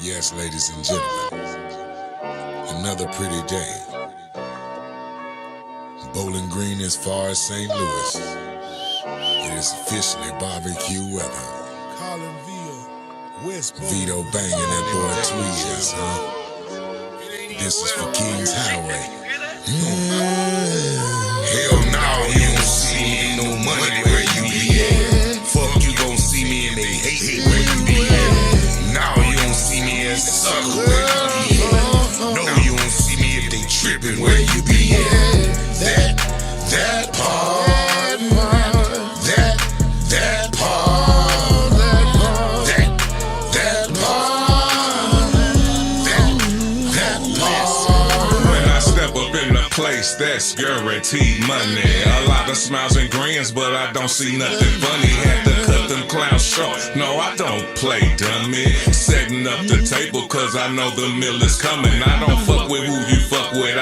Yes, ladies and gentlemen, another pretty day. Bowling Green as far as St. Louis. It is officially barbecue weather. Vito banging that boy Tweez, huh? This is for Kings Highway. Hell no, you don't see me, ain't no money where you be at. Fuck you gon' see me and they hate where you be at. Now you don't see me as a sucker where you be at. No, you don't see me if they trippin' where you be at. That part, that part, when I step up in the place, that's guaranteed money. A lot of smiles and grins, but I don't see nothing funny. Had to cut them clowns short. No, I don't play dummy. Setting up the table, cause I know the meal is coming. I don't fuck with who you fuck with.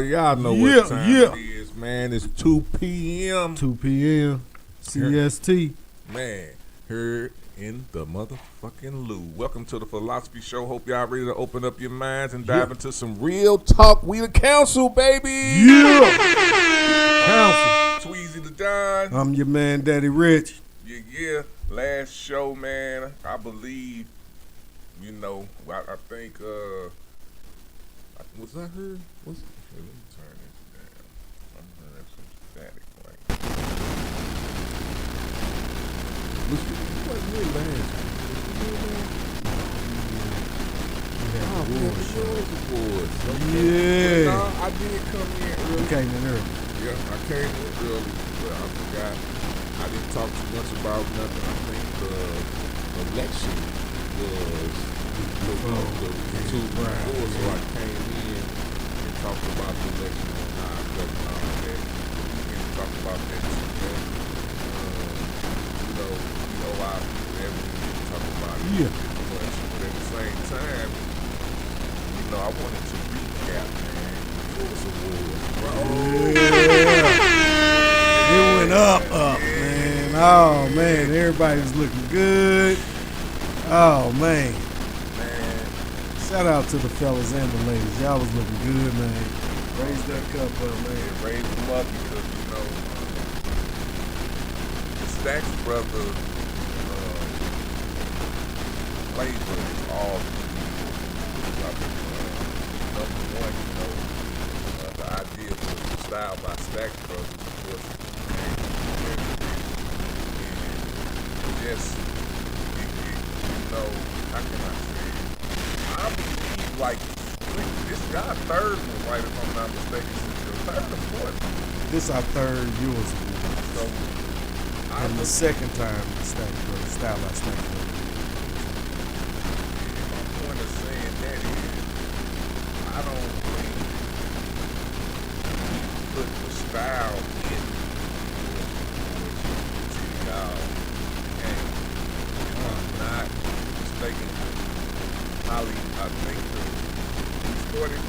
Y'all know what time it is, man. It's 2 p.m. 2 p.m. CST. Man, here in the motherfucking loo. Welcome to the Philosophy Show. Hope y'all ready to open up your minds and dive into some real talk. We the council, baby. Yeah. Council. Tweezy the Don. I'm your man, Daddy Rich. Yeah. Last show, man. I believe, I think, was that her? Let me turn this down. I'm hearing some static right. What's your last? Yeah. I did come in early. You came in early. Yeah, I came in early, but I forgot. I didn't talk too much about nothing. I think the election was the two before, so I came in and talked about the election and how I felt about that. And talked about about that too, man. You know, we owe our people everything to talk about it. Yeah. But at the same time, you know, I wanted to recap, man. Yours awards, bro. Yeah. It went up, man. Oh, man. Everybody's looking good. Oh, man. Man, Shout out to the fellas and the ladies. Y'all was looking good, man. Raise that cup up, man. raise them up because, you know, the Stacks Brothers flavor is all number one, you know, the idea was Style by Stacks Brothers, of course, and just, you know, how can I say it? I believe, like, this is our third one, right, if I'm not mistaken, since your third or fourth. This our third yours. So, And the second time, Style by Stacks Brothers. my point of saying that is, I don't think we put the style in y'all. And if I'm not mistaken, Holly, I think we started.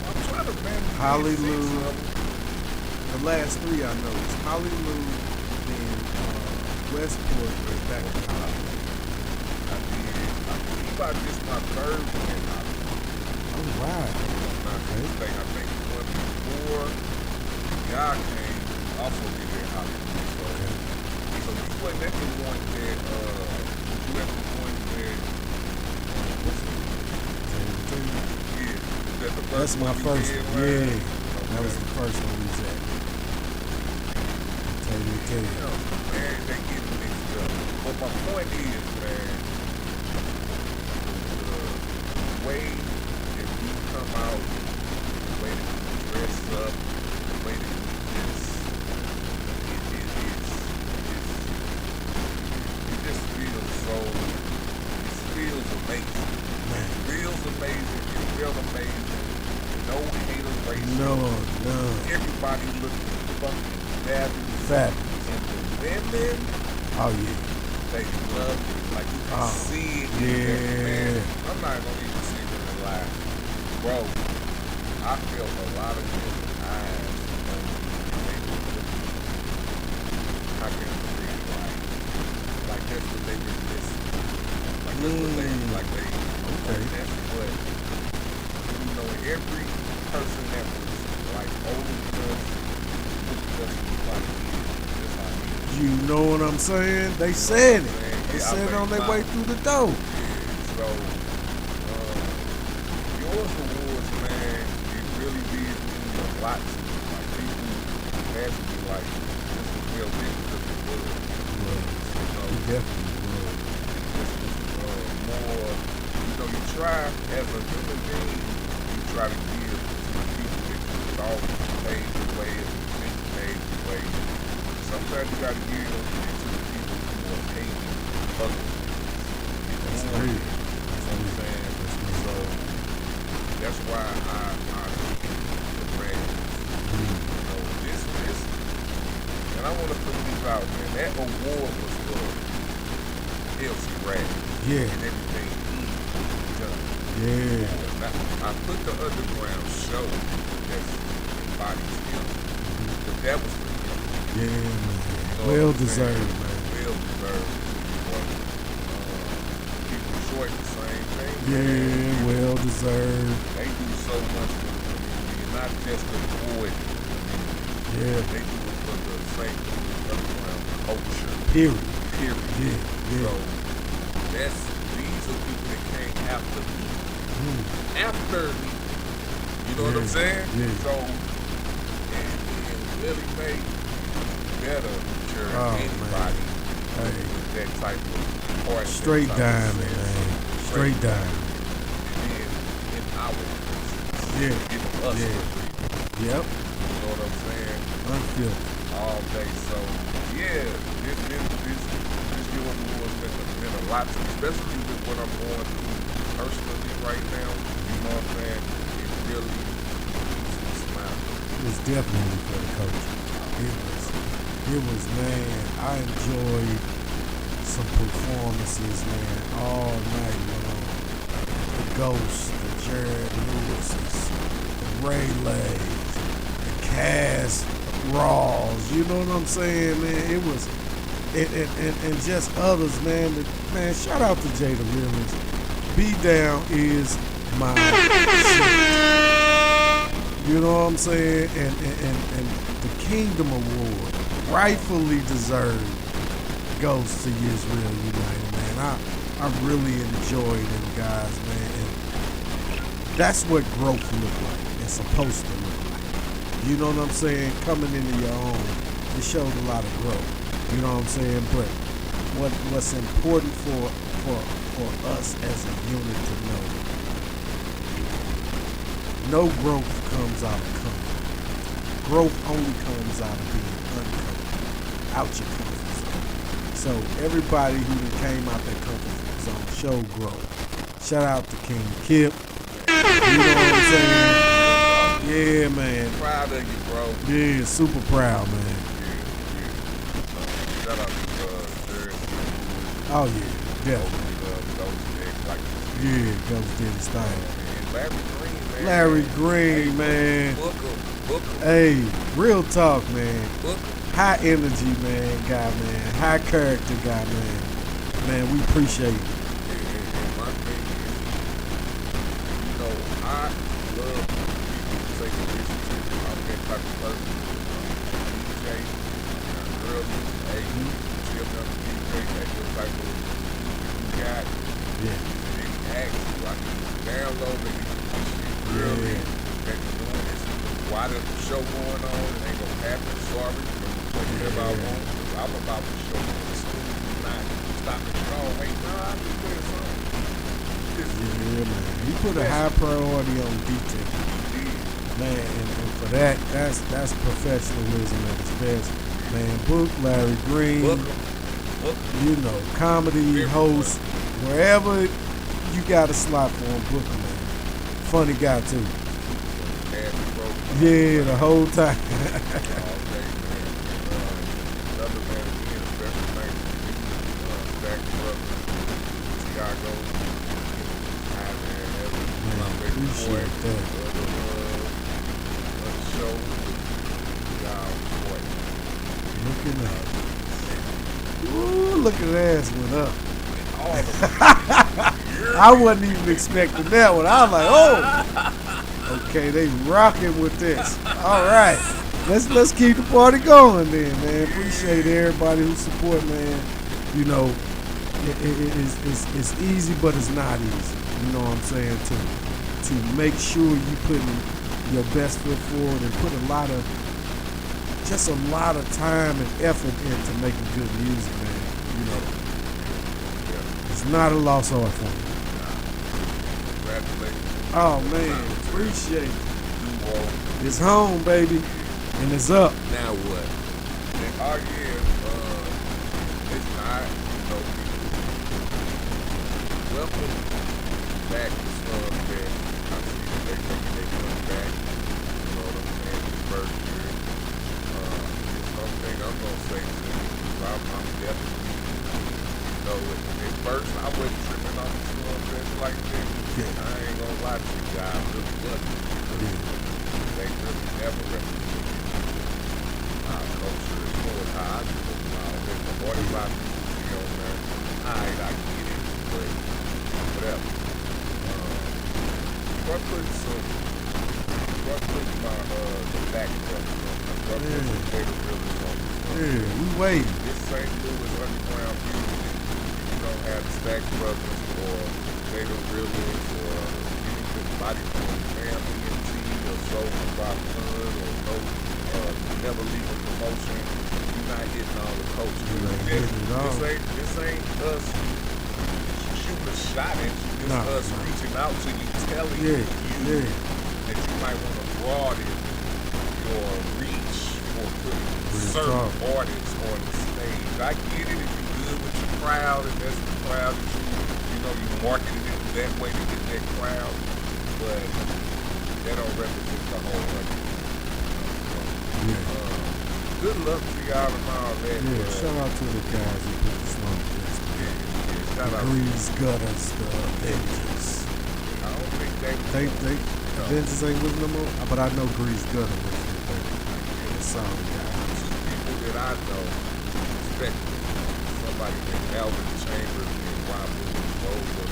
I'm trying to remember. Holly Lou. The last three I know is Holly Lou, then Westport, and back to Holly. I believe I just my third one in Holly. Oh, wow. I think one before y'all came also did that Hollywood. So you wasn't at the one that you at the one that yeah, that the That's first my one we first did, one. right? Yeah. That was the first one we was at. You know, man, they get mixed up. But my point is, man, the way that we come out, the way that we dress up, the way that we just, it just feels so, it feels amazing. Man. It feels amazing. It feels amazing. No haters race. No. Everybody looking fucking fabulous. Fabulous. And the women, Oh, yeah. they love it. Like you can Oh, see it. yeah. Man, I'm not gonna even sit here and lie. Bro, I felt a lot of different eyes. They were looking, how can I say it? Like that's what they were missing. Like that's what they, like they, Okay. that's what, you know, every person that was like older than us, looked at us like, yeah, that's how he is. You know what I'm saying? They said it. They Yeah, I said it think on their my- way through the door. Yeah, so, yours awards, man, it really did mean a lot to me. Like, people asked me, like, this was well written because it was. You know, He definitely was. this was more, you know, you try, as a human being, you try to give to the people that you thought paved the way and you think paved the way. Sometimes you got to give to the people who are paving other things. That's real. That's what I'm saying. So that's why I look at the brand. You know, this, and I want to put this out, man. That award was for LC Rad. Yeah. And everything he's done. Yeah. Now, I put the underground show that's embodies him, but that was for him. Yeah, man. You know Well what I'm saying? deserved, man. Well deserved. People short the same thing. Yeah, well deserved. They do so much for the community, not just the boy community. Yeah. They do it for the St. Louis underground culture. Period. Period. Yeah. So these are people that came after me. After me. You know what I'm saying? Yeah. So, and really made better sure Oh, anybody Hey. with that type of heart. Straight that type of diamond, sense. man. Straight diamond. And then in our presence, Yeah. giving us Yeah. the treatment. Yep. You know what I'm saying? Unfiltered. All day. So yeah, this year award has been a lot to me, especially with what I'm going through personally right now. You know what I'm saying? It really makes me smile. was definitely for the coach. It was, man, I enjoyed some performances, man, all night long. The Ghosts, the Jared Lewis's, the Ray Lays, the Cass Raws, you know what I'm saying, man? It was, and just others, man. Man, shout out to Jada Williams. Be Down is my shit. You know what I'm saying? And the Kingdom Award, rightfully deserved, goes to Israel United, man. I really enjoy them guys, man. And that's what growth look like. It's supposed to look like. You know what I'm saying? Coming into your own, it showed a lot of growth. You know what I'm saying? But what's important for us as a unit to know, no growth comes out of comfort. Growth only comes out of being uncomfortable, out your comfort zone. So everybody who came out their comfort zone showed growth. Shout out to King Kip. You know what I'm saying? Yeah, man. Proud of you, bro. Yeah, super proud, man. Shout out to Jared. Oh yeah, definitely. Yeah, Ghost did his thing. And Larry Green, man. Book him. Hey, real talk, man. Book him. High energy, man, guy, man. High character guy, man. Man, we appreciate it. And my thing is, you know, I love people to take a listen to. I'm that type of person. DJ, girl, hey, chill down the DJ, that your type of you got. Yeah. I can download it, shit really, that you're doing this. Why the show going on, it ain't gonna happen, sorry, whatever I want, because I'm about to show you the school, not stopping it all, hey, nah, I just play a song. Yeah, man. He put a high priority on detail. Man, and for that, that's professionalism at its best. Man, book Larry Green, you know, comedy host, wherever you got a slot for him, book him, man. Funny guy, too. Yeah, the whole time. Another man, again, special thanks to Back Brother, Tiago, Man, appreciate that. Show, Looking up. Ooh, look at that ass went up. I wasn't even expecting that one. I was like, oh, okay, they rocking with this. All right, let's keep the party going then, man. Appreciate everybody who support, man. You know, it's easy, but it's not easy. You know what I'm saying? To make sure you putting your best foot forward and put a lot of time and effort into making good music, man. You know. It's not a lost art for me. Congratulations. Oh man, appreciate it. It's home, baby, and it's up. Now what? Oh yeah, it's not, you know, welcome back to Slum Fest. I see they come back, you know what I'm saying, this first year. It's something I'm gonna say to you, I'm definitely, you know, at first I wasn't tripping on the Slum Fest like this. I ain't gonna lie to you guys, really wasn't. They really never represented our culture as far as how I do it. There's a 45 people here on there. Alright, I get it, but whatever. Start putting the back brother on. Start putting some Jada Williams on. Yeah, we waiting. This St. Louis underground music, you don't have the Stack Brothers or Jada Williams or anybody from Family and T or Soul from Bob Hood or no Never Leaving Promotion. You're not getting all the culture. This ain't us shooting a shot at you. This us reaching out to you, telling you that you might want to broaden your reach for putting certain artists on the stage. I get it if you're good with your crowd and that's the crowd that you know, you marketed it that way to get that crowd, but that don't represent the whole record. Good luck to y'all tomorrow, man. Yeah, shout out to the guys who put the slump fest. Shout out. Grease Gutters, the Avengers. I don't think They Avengers ain't with no more, but I know Grease Gutter was with them. The song guys. people that I know, especially somebody like Alvin Chambers and Wabu Rover,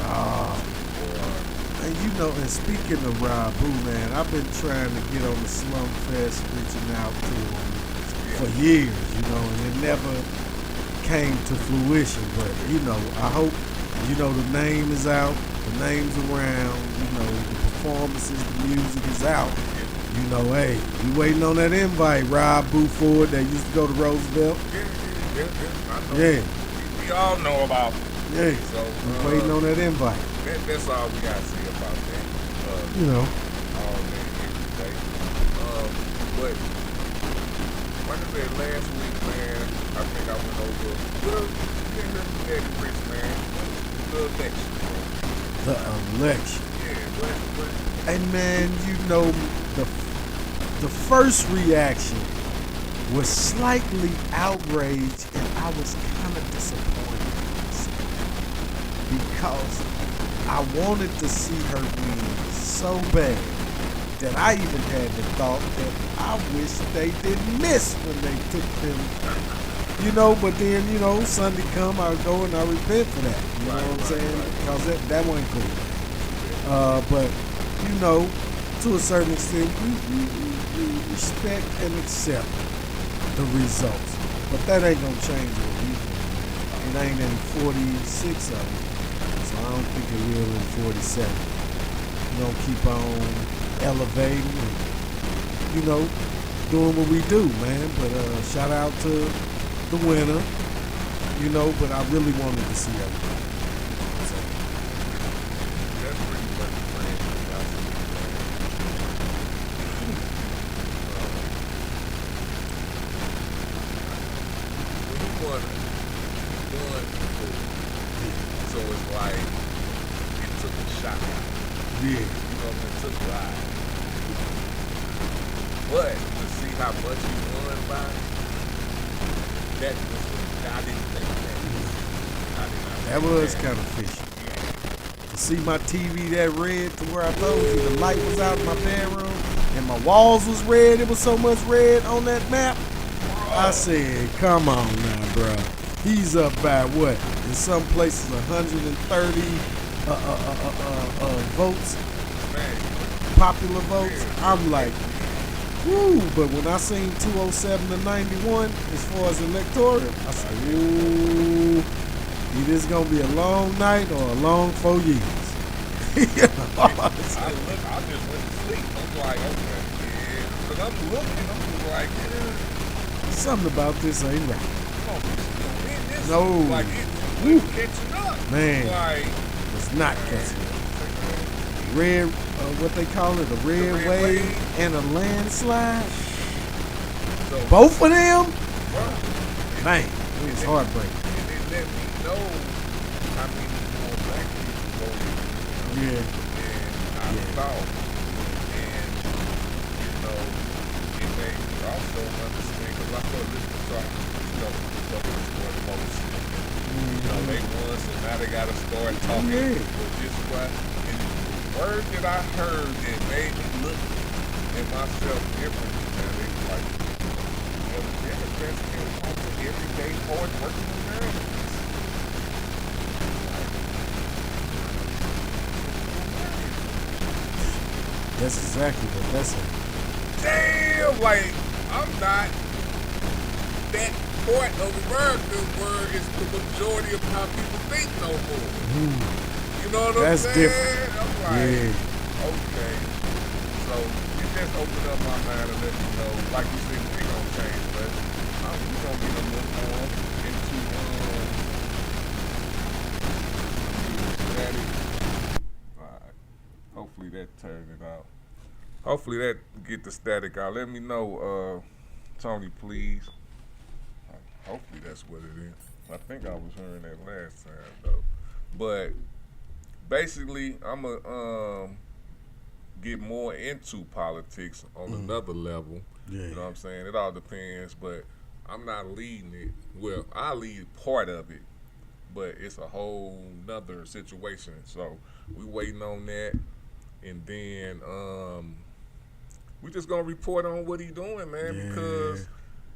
And you know, and speaking of Rabu, man, I've been trying to get on the Slump Fest, reaching out to him for years, you know, and it never came to fruition. But, you know, I hope, you know, the name is out, the name's around, you know, the performances, the music is out. You know, hey, we waiting on that invite, Rabu Ford that used to go to Roosevelt. I know. Yeah. We all know about it. Yeah, So, we're waiting on that invite. That's all we got to say about that. You know. All day, every day. But, like I said, last week, man, I think I went over, well, you didn't hear from Daddy Rich, man, the election, bro. The election. Yeah, but And man, you know, the first reaction was slightly outraged, and I was kind of disappointed because I wanted to see her win so bad that I even had the thought that I wish they didn't miss when they took them. You know, but then, you know, Sunday come, I go and I repent for that. You know what I'm saying? Because that wasn't cool. But, you know, to a certain extent, we respect and accept the results. But that ain't going to change what we do. It ain't in 46 of them, so I don't think it will in 47. We're going to keep on elevating and, you know, doing what we do, man. But shout out to the winner, you know, but I really wanted to see everybody. So. that's pretty much the plan. When you won before, so it's like it took a shot out. Yeah. You know, it took a ride. But to see how much he won by, that was, I didn't think that. I did not That think was kind of fishy. To see my TV that red to where I told you the light was out in my bedroom and my walls was red, it was so much red on that map. I said, come on now, bro. He's up by what? In some places 130 votes, popular votes. I'm like, woo, but when I seen 207 to 91 as far as electoral, I said, ooh, either it's gonna be a long night or a long 4 years. You know? I just went to sleep. I'm like, okay, yeah. But I'm looking, I'm like, Something about this ain't right. this No. like it's catching up. Man, Like, it's not catching up. Red, what they call it, a red red wave wave. and a landslide. so, Both of them, bruh, man, it was heartbreaking. and it let me know how many more black people voted Yeah. than I thought. And, you know, it made me also understand, because I thought this was you know, they won, so now they got to start talking. Yeah. But this what, and the word that I heard that made me look at myself differently, man, they was like, well, the Democrats can talk to everyday hard-working Americans. That's exactly what that's saying. Damn, like, I'm not that part of America where it's the majority of how people think no more. You know what That's I'm saying? different. I'm like, Yeah. okay. So it just opened up my mind and let me know, like you said, we ain't gonna change, but we're gonna get a little more into static. Alright. Hopefully that turned it out. Hopefully that get the static out. Let me know, Tony, please. Hopefully that's what it is. I think I was hearing that last time though. But basically, I'm gonna get more into politics on another level. Yeah. You know what I'm saying? It all depends, but I'm not leading it. Well, I lead part of it, but it's a whole nother situation. So we waiting on that, and then we just gonna report on what he doing, man, Yeah. because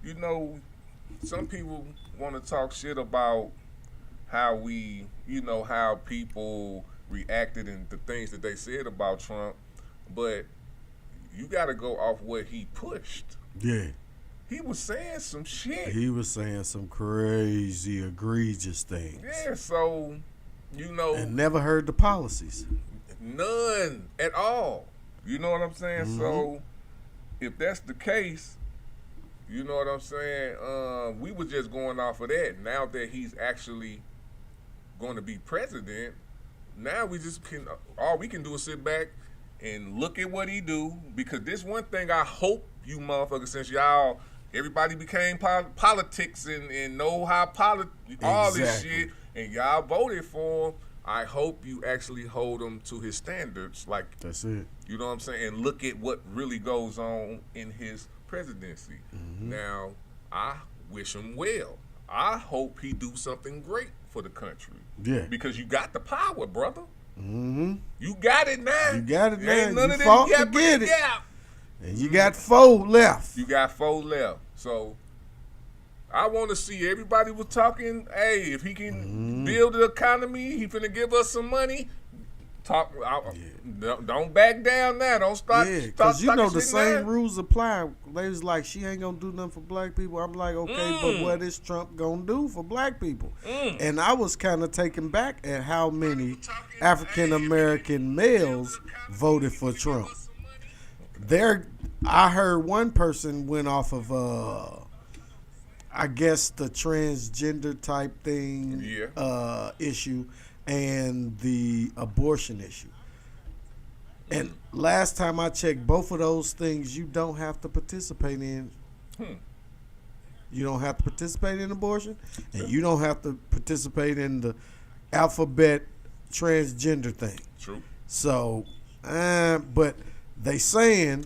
you know some people want to talk shit about how we, how people reacted and the things that they said about Trump, but you got to go off what he pushed. Yeah. He was saying some shit. He was saying some crazy, egregious things. Yeah, so, And never heard the policies. none at all. You know what I'm saying? Mm-hmm. So, if that's the case, you know what I'm saying? We were just going off of that. Now that he's actually going to be president, now we just can, all we can do is sit back and look at what he do, because this one thing I hope you motherfuckers, since y'all, everybody became politics and know how all this Exactly. shit, and y'all voted for him, I hope you actually hold him to his standards. Like, That's it. you know what I'm saying? And look at what really goes on in his presidency. Mm-hmm. Now, I wish him well. I hope he do something great for the country. Yeah. Because you got the power, brother. Mm-hmm. You got it now. You got it now. Ain't none You of this fought to yapping get it. yap. And you got 4 left. You got 4 left. So I want to see, everybody was talking, hey, if he can build the economy, he finna give us some money. Don't back down now. Don't start. Yeah, start because you know the talking shit same now. rules apply. They was like, she ain't gonna do nothing for black people. I'm like, okay, but what is Trump gonna do for black people? And I was kind of taken back at how many African American males voted for Trump. I heard one person went off of, I guess, the transgender type thing issue and the abortion issue. And last time I checked, both of those things you don't have to participate in. You don't have to participate in abortion, and you don't have to participate in the alphabet transgender thing. True. So, but they saying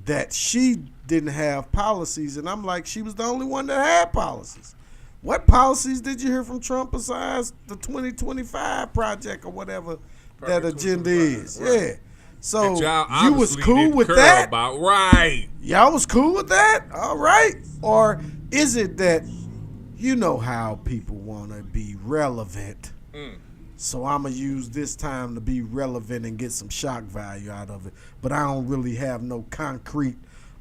that she didn't have policies, and I'm like, she was the only one that had policies. What policies did you hear from Trump besides the 2025 project or whatever that agenda is? Right. Yeah. So Y'all you was obviously cool didn't with care that? about, right. Y'all was cool with that? All right. Or is it that you know how people want to be relevant? So I'm going to use this time to be relevant and get some shock value out of it. But I don't really have no concrete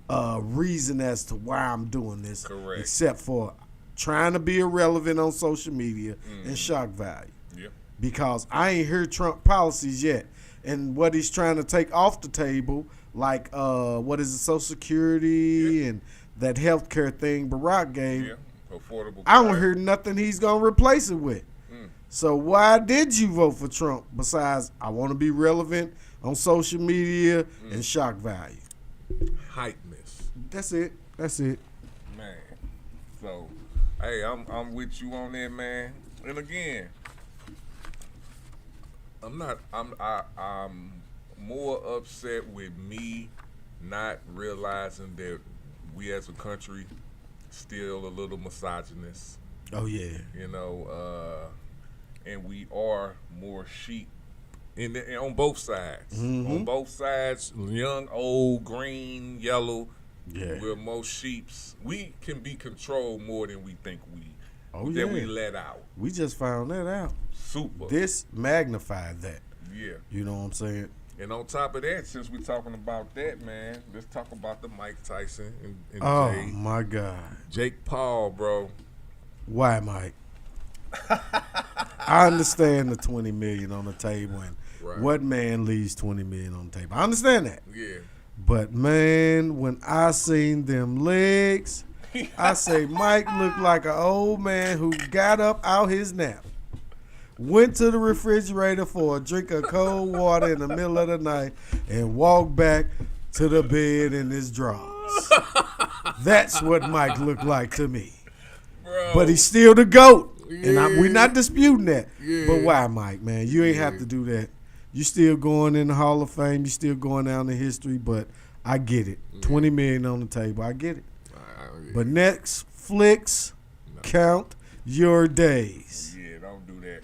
reason as to why I'm doing this. Correct. Except for trying to be irrelevant on social media and shock value. Yeah. Because I ain't heard Trump policies yet. And what he's trying to take off the table, like what is it, Social Security and that healthcare thing Barack gave. Yeah. Affordable. I don't care. hear nothing he's gonna replace it with. So why did you vote for Trump besides I want to be relevant on social media and shock value? Hypeness. That's it. That's it. Man. So, hey, I'm with you on that, man. And again, I'm more upset with me not realizing that we as a country still a little misogynist, Oh yeah. and we are more sheep on both sides. On both sides, young, old, green, yellow. Yeah. We're most sheeps. We can be controlled more than we think Oh that yeah. we let out. We just found that out. Super. This magnified that. Yeah. You know what I'm saying? And on top of that, since we're talking about that, man, let's talk about the Mike Tyson and Oh my God. Jake Paul, bro. Why, Mike? I understand the 20 million on the table and Right. what man leaves 20 million on the table. I understand that. Yeah. But man, when I seen them legs, I say Mike looked like an old man who got up out his nap, went to the refrigerator for a drink of cold water in the middle of the night, and walked back to the bed in his drawers. That's what Mike looked like to me. Bro. But he's still the GOAT. And Yeah. we're not disputing that. Yeah. But why, Mike, man? You ain't have to do that. You still going in the Hall of Fame. You still going down in history. But I get it. Yeah. 20 million on the table. I get it. Yeah. But Netflix, count your days. Yeah, don't do that.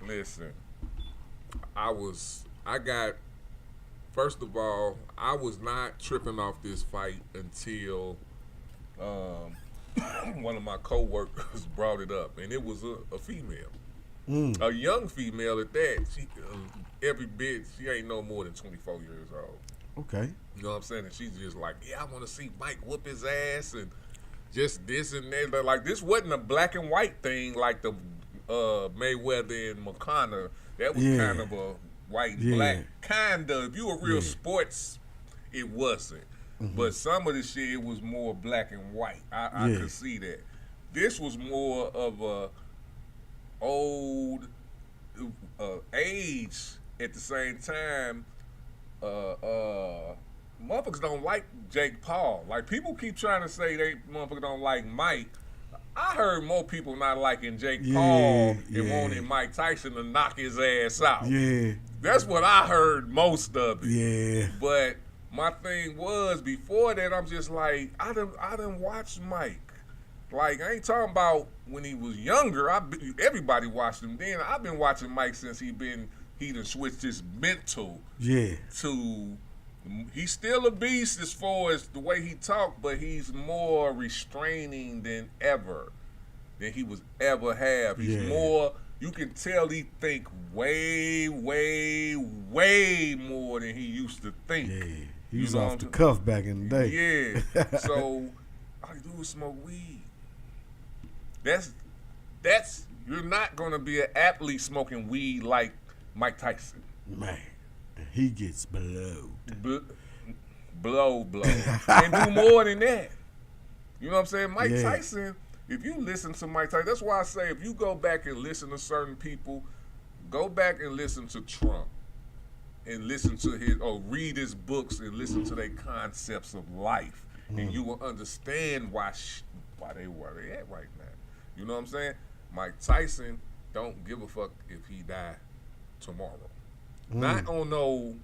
Listen, first of all, I was not tripping off this fight until one of my coworkers brought it up, and it was a female, a young female at that. She she ain't no more than 24 years old. Okay. You know what I'm saying? And she's just like, yeah, I want to see Mike whoop his ass and just this and that. But like, this wasn't a black and white thing like the Mayweather and McConnor. That was kind of a white and black. Kind of. If you were real sports, it wasn't. But some of the shit, it was more black and white. I could see that. This was more of a old age at the same time. Motherfuckers don't like Jake Paul. Like, people keep trying to say they motherfuckers don't like Mike. I heard more people not liking Jake Paul and wanting Mike Tyson to knock his ass out. Yeah. That's what I heard most of it. Yeah. But my thing was, before that, I'm just like, I done watched Mike. Like, I ain't talking about when he was younger. Everybody watched him then. I've been watching Mike since he done switched his mental to, he's still a beast as far as the way he talk, but he's more restraining than he was ever have. He's more, you can tell he think way, way, way more than he used to think. Yeah, he was off the cuff back in the day. Yeah, so all you do is smoke weed. That's you're not gonna be an athlete smoking weed like Mike Tyson. Man, he gets blowed. Blow. And do more than that. You know what I'm saying? Mike Tyson, if you listen to Mike Tyson, that's why I say if you go back and listen to certain people, go back and listen to Trump and listen to read his books and listen to their concepts of life. And you will understand why they where they at right now. You know what I'm saying? Mike Tyson don't give a fuck if he die tomorrow. Not on no,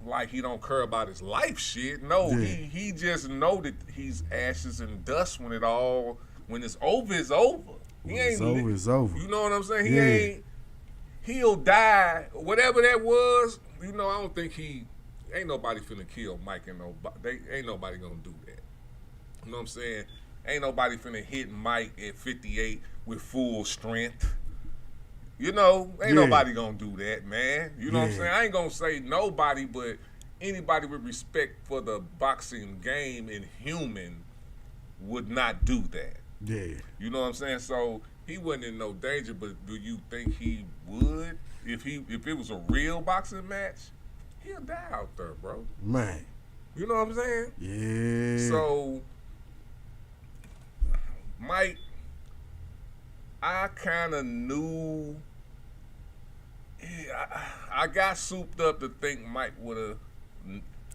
like he don't care about his life shit. No, he just know that he's ashes and dust when it's over, it's over. It's over. You know what I'm saying? He'll die. Whatever that was, I don't think ain't nobody finna kill Mike and nobody. Ain't nobody gonna do that. You know what I'm saying? Ain't nobody finna hit Mike at 58 with full strength. Ain't nobody gonna do that, man. You know what I'm saying? I ain't gonna say nobody, but anybody with respect for the boxing game and human would not do that. Yeah. You know what I'm saying? So he wasn't in no danger, but do you think he would? If it was a real boxing match, he'll die out there, bro. Man. You know what I'm saying? Yeah. So Mike, I kind of knew. I got souped up to think Mike would have.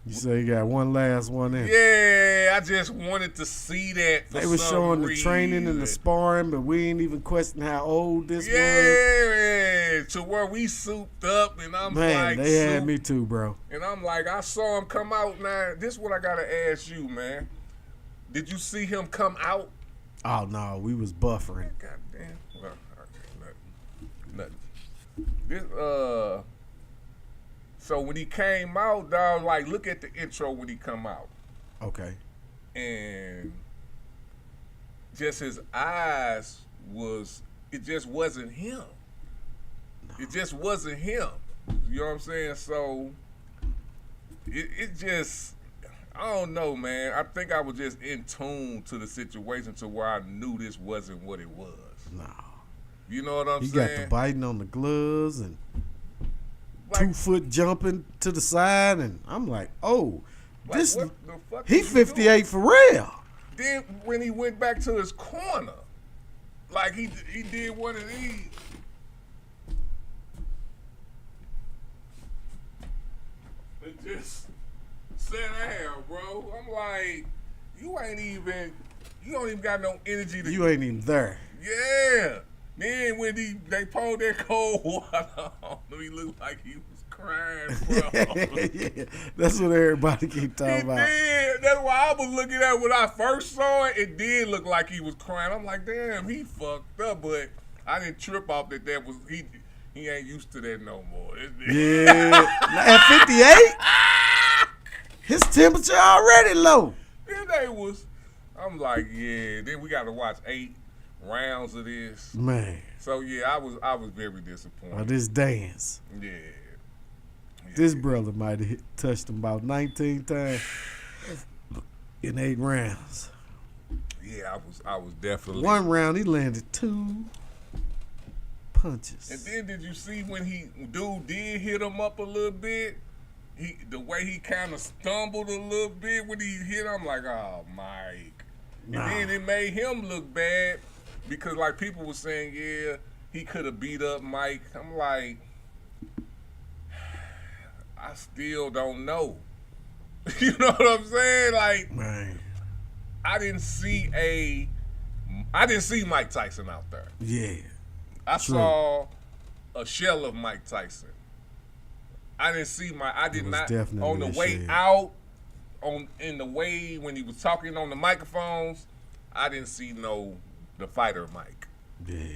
You say you got one last one in. Yeah, I just wanted to see that. They were showing the training and the sparring, but we ain't even question how old this was. Yeah, to where we souped up, and I'm like, they had me too, bro. And I'm like, I saw him come out. Now, this is what I gotta ask you, man. Did you see him come out? Oh no, we was buffering. Goddamn. Well, nothing. This so when he came out, dog, like look at the intro when he come out. Okay. And just his eyes it just wasn't him. No. It just wasn't him. You know what I'm saying? So it just, I don't know, man. I think I was just in tune to the situation to where I knew this wasn't what it was. No. You know what I'm saying? He got the biting on the gloves and 2 foot jumping to the side, and I'm like, oh, this he 58 for real. Then when he went back to his corner, like he did one of these. It just sat down, bro. I'm like, you don't even got no energy to. You ain't even there. Yeah. Then when they poured that cold water on him, he looked like he was crying, bro. Yeah, that's what everybody keep talking about. Did. That's why I was looking at it when I first saw it. It did look like he was crying. I'm like, damn, he fucked up. But I didn't trip off that was he. He ain't used to that no more. Yeah, at 58, his temperature already low. Then they was. I'm like, yeah. Then we got to watch 8 rounds of this. Man. So yeah, I was very disappointed. Oh, this dance. Yeah. This brother might have touched him about 19 times in 8 rounds. Yeah, I was definitely. One round he landed 2 punches. And then did you see when dude did hit him up a little bit? The way he kind of stumbled a little bit when he hit him, I'm like, oh, Mike. Nah. And then it made him look bad because like people were saying, yeah, he could have beat up Mike. I'm like, I still don't know. You know what I'm saying? Like, Man. I didn't see Mike Tyson out there. Yeah. I True. saw a shell of Mike Tyson. I didn't see I did was not definitely on the a way shell. out, in the way when he was talking on the microphones, I didn't see the fighter Mike. Yeah. You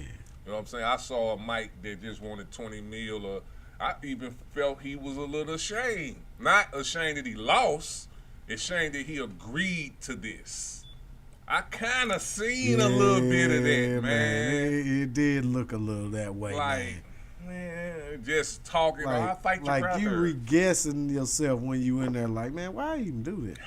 know what I'm saying? I saw a Mike that just wanted 20 mil, or I even felt he was a little ashamed. Not ashamed that he lost, ashamed that he agreed to this. I kind of seen a little bit of that, man. It did look a little that way, Like, man, just talking. Like, I'll fight you, like brother. you re-guessing yourself when you in there. Like, man, why even do that?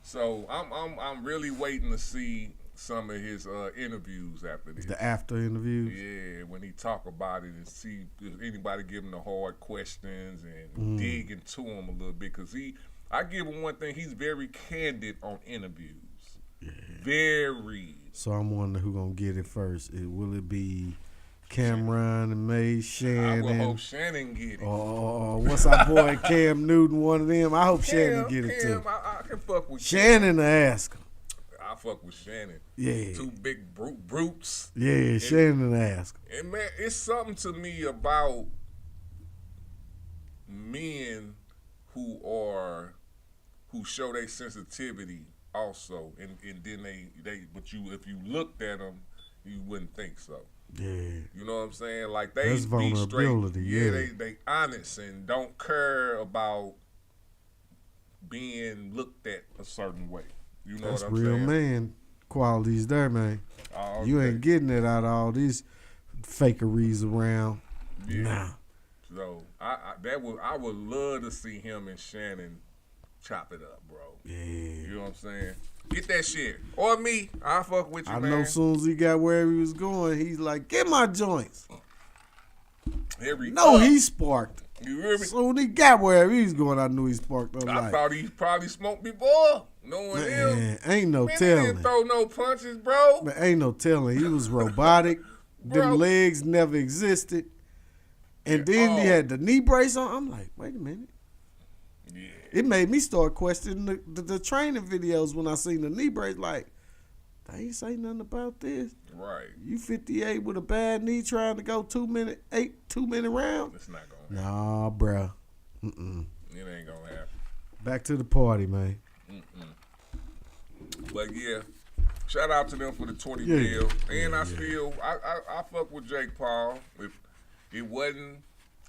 So I'm really waiting to see some of his interviews after this. The after interviews. Yeah, when he talk about it and see if anybody give him the hard questions and dig into him a little bit. Because I give him one thing, he's very candid on interviews. Yeah. Very. So I'm wondering who gonna get it first. Will it be Cameron and May, Shannon? I would hope Shannon get it. Or what's our boy Cam Newton, one of them? I hope Shannon get it too. I can fuck with Shannon to ask him. I fuck with Shannon. Yeah. 2 big brutes. Yeah, Shannon to ask him. And man, it's something to me about men who show their sensitivity also, and then but if you looked at them, you wouldn't think so. Yeah. You know what I'm saying? Like they That's be straight. vulnerability, yeah. They honest and don't care about being looked at a certain way. You know That's what I'm real saying? man qualities there, man. You ain't getting it out of all these fakeries around. Yeah. Nah. So I would love to see him and Shannon chop it up, bro. Yeah. You know what I'm saying? Get that shit. Or me. I'll fuck with you, I man. know as soon as he got wherever he was going, he's like, get my joints. He sparked. You hear me? Soon he got wherever he was going, I knew he sparked. I thought he probably smoked before. Knowing him. Man, ain't no Man, he telling. didn't throw no punches, bro. Man, ain't no telling. He was robotic. Bro. Them legs never existed. And then he had the knee brace on. I'm like, wait a minute. Yeah. It made me start questioning the training videos when I seen the knee brace. Like, they ain't say nothing about this. Right. You 58 with a bad knee trying to go 2 minute round? It's not going to happen. Nah, bruh. Mm-mm. It ain't going to happen. Back to the party, man. But yeah, shout out to them for the 20 Yeah. mil. And I fuck with Jake Paul. If it wasn't,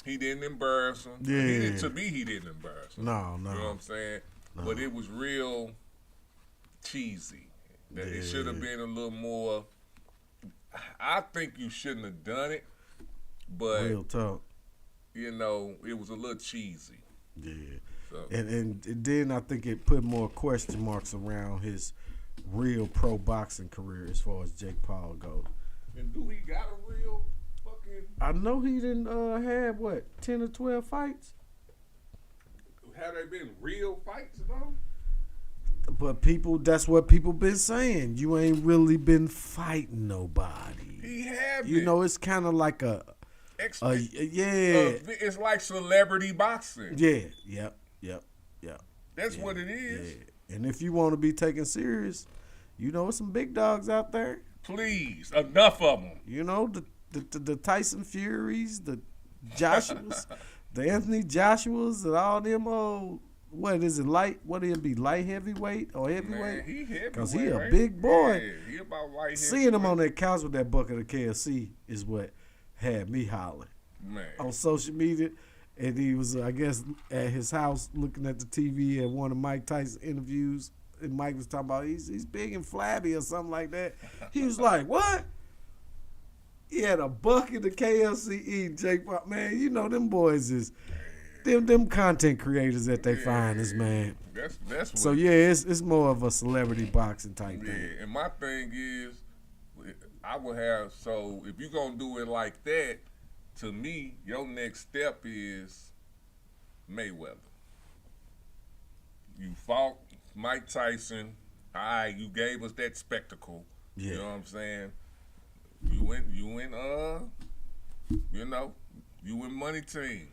he didn't embarrass him. Yeah. To me, he didn't embarrass him. No. You know what I'm saying? No. But it was real cheesy. That it should have been a little more. I think you shouldn't have done it, but Real talk. you know, it was a little cheesy. Yeah. So. And then I think it put more question marks around his real pro boxing career as far as Jake Paul goes. And do he got a real fucking? I know he didn't have 10 or 12 fights. Have they been real fights though? But that's what people been saying. You ain't really been fighting nobody. He have. You know, it's kind of like it's like celebrity boxing. Yeah. That's what it is. Yeah. And if you want to be taken serious, you know, there's some big dogs out there. Please, enough of them. You know, the Tyson Furies, the Joshuas, the Anthony Joshuas and all them old. What is it, light? What it be, light heavyweight or heavyweight? Man, he heavyweight. Because he a right? big boy. Yeah, he about light Seeing him on heavyweight. that couch with that bucket of KFC is what had me hollering Man. on social media. And he was, I guess, at his house looking at the TV at one of Mike Tyson's interviews. And Mike was talking about he's big and flabby or something like that. He was like, what? He had a bucket of KFC eating Jake Paul. Man, you know them boys is them content creators at their finest, man. That's what, So yeah, it's more of a celebrity boxing type yeah. thing. And my thing is, I would have, so if you're gonna do it like that, to me, your next step is Mayweather. You fought Mike Tyson. All right, you gave us that spectacle. Yeah. You know what I'm saying? You went you win money team.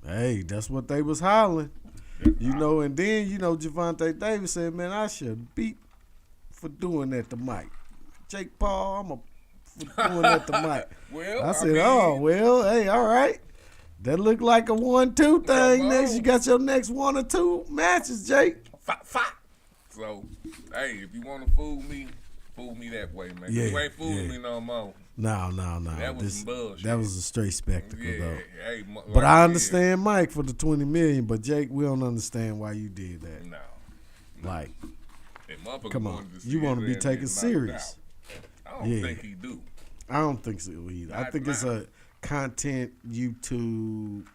Hey, that's what they was hollering. You know, and then, Javante Davis said, man, I should beat for doing that to Mike. Jake Paul, for doing that to Mike. Well, I said, hey, all right. That looked like a 1-2 thing. Next, you got your next 1 or 2 matches, Jake. Fight. So, hey, if you want to fool me that way, man. Yeah, You ain't fooling yeah. me no more. No. That was some bullshit. That was a straight spectacle, Yeah, though. hey, But I understand Mike for the $20 million, but Jake, we don't understand why you did that. No. Like, That motherfucker come on. wanted to see You want to his be ass taken get knocked serious. out. I don't Yeah. think he do. I don't think so either. I Not think it's now. a content YouTube,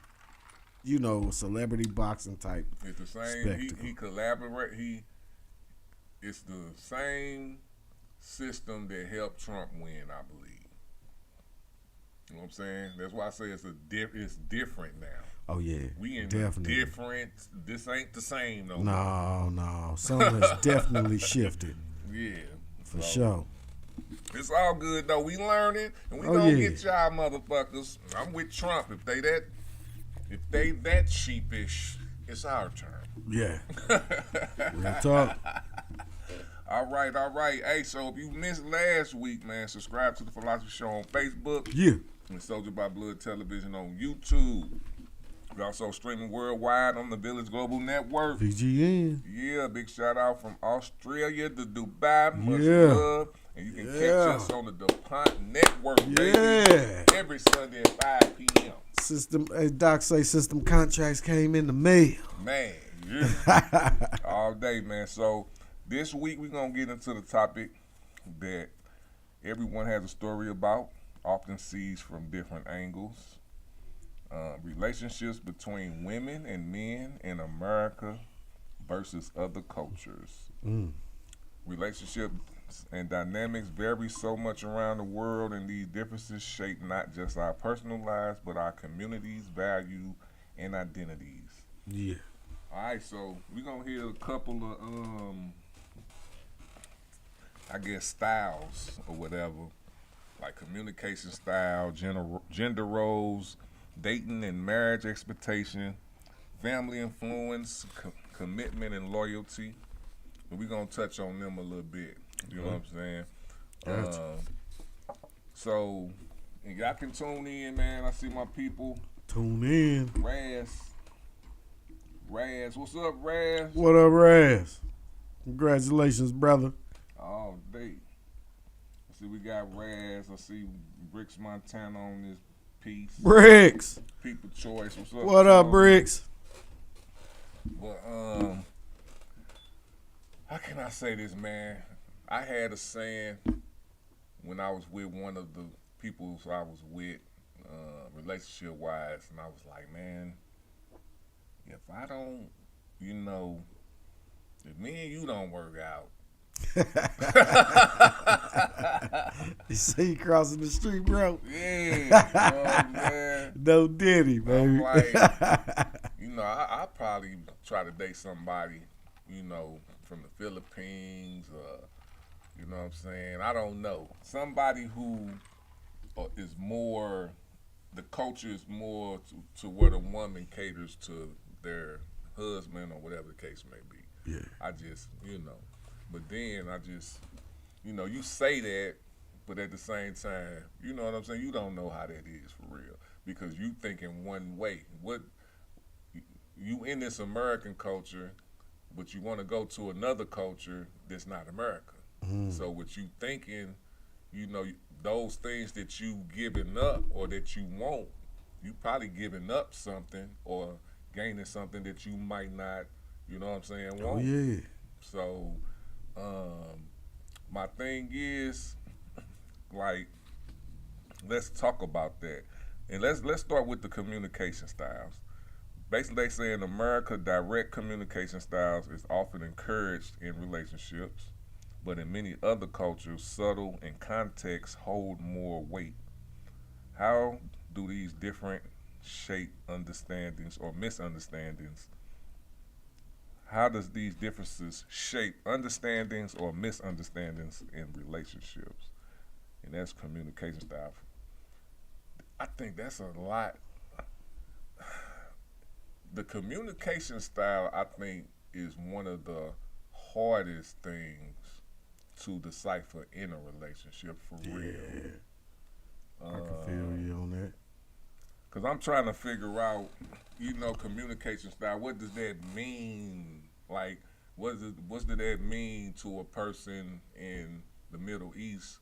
celebrity boxing type. It's the same. Spectacle. He collaborate. It's the same system that helped Trump win, I believe. You know what I'm saying? That's why I say it's different now. Oh yeah, We in definitely. different. This ain't the same no more. No, something has definitely shifted Yeah, for so, sure. It's all good though. We learning, and we Oh, gonna yeah. get y'all motherfuckers. I'm with Trump. If they that sheepish, it's our turn. Yeah, real talk. All right. Hey, so if you missed last week, man, subscribe to the Philosophy Show on Facebook. Yeah, And Soldier by Blood Television on YouTube. We're also streaming worldwide on the Village Global Network. VGN. Yeah, big shout out from Australia to Dubai. Much Yeah. love. And you can catch Yeah. us on the DuPont Network, baby. Yeah. Every Sunday at 5 p.m. Doc say system contracts came in the mail. Man, yeah. All day, man. So this week we're going to get into the topic that everyone has a story about, often sees from different angles. Relationships between women and men in America versus other cultures. Relationships and dynamics vary so much around the world, and these differences shape not just our personal lives, but our communities, value, and identities. Yeah. All right, so we're going to hear a couple of, styles or whatever, like communication style, gender roles, dating and marriage expectation, family influence, commitment and loyalty. But we're going to touch on them a little bit. You know what I'm saying? Gotcha. So, and y'all can tune in, man. I see my people. Tune in. Raz, what's up, Raz? What up, Raz? Congratulations, brother. All day. I see we got Raz. I see Bricks Montana on this piece. Bricks. People choice. What's up? What up, Bricks? But how can I say this, man? I had a saying when I was with one of the people I was with, relationship wise, and I was like, man, if I don't, if me and you don't work out. You see you crossing the street, bro? Yeah, man. No Diddy, baby. I'm like, I probably try to date somebody, from the Philippines, you know what I'm saying? I don't know. Somebody who is more, the culture is more to where the woman caters to their husband or whatever the case may be. Yeah. I just, but then I just, you say that, but at the same time, you know what I'm saying? You don't know how that is for real because you think in one way. you in this American culture, but you want to go to another culture that's not America. So what you thinking, you know, those things that you giving up or that you want, you probably giving up something or gaining something that you might not, you know what I'm saying, want. Oh yeah. So, my thing is, like, let's talk about that, and let's start with the communication styles. Basically, they say in America, direct communication styles is often encouraged in relationships, but in many other cultures, subtle and context hold more weight. How do these different shape understandings or misunderstandings? How does these differences shape understandings or misunderstandings in relationships? And that's communication style. I think that's a lot. The communication style, I think, is one of the hardest things to decipher in a relationship for real. I can feel you on that. Because I'm trying to figure out, you know, communication style. What does that mean? Like, what does that mean to a person in the Middle East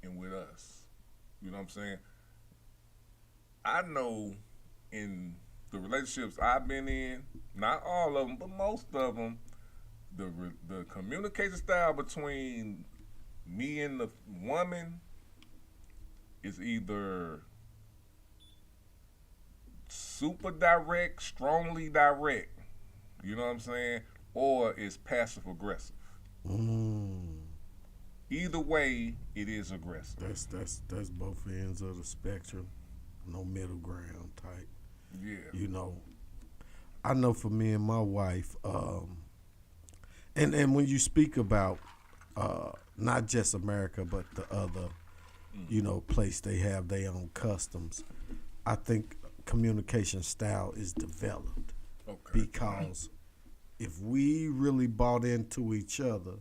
and with us? You know what I'm saying? I know in the relationships I've been in, not all of them, but most of them, the communication style between me and the woman is either super direct, strongly direct, you know what I'm saying, or it's passive aggressive. Either way, it is aggressive. That's both ends of the spectrum. No middle ground type. Yeah. You know, I know for me and my wife, and when you speak about not just America but the other, you know, place they have their own customs, I think communication style is developed. Okay. Because if we really bought into each other,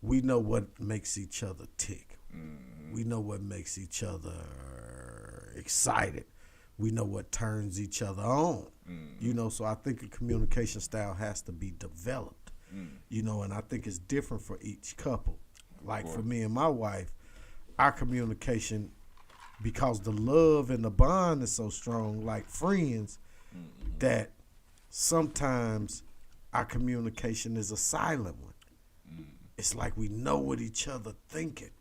we know what makes each other tick. We know what makes each other excited. We know what turns each other on. You know, so I think a communication style has to be developed. You know, and I think it's different for each couple. Like for me and my wife, our communication, because the love and the bond is so strong, like friends, that sometimes our communication is a silent one. It's like we know what each other thinking.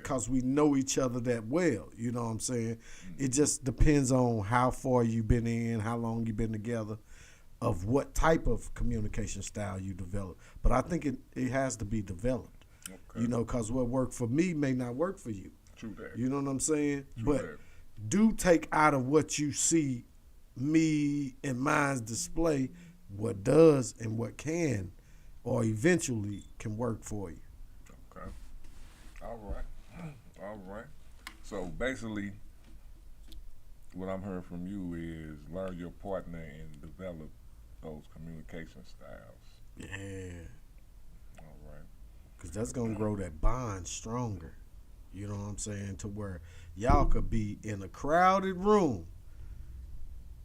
Because we know each other that well, you know what I'm saying? It just depends on how far you've been in, how long you've been together, of what type of communication style you develop. But I think it has to be developed, you know, because what worked for me may not work for you. True that. You know what I'm saying? True But that. do take out of what you see me and mine's display what does and what can or eventually can work for you. Okay. All right. So basically, what I'm hearing from you is learn your partner and develop those communication styles. Yeah. All right. Because that's going to grow that bond stronger. You know what I'm saying? To where y'all could be in a crowded room,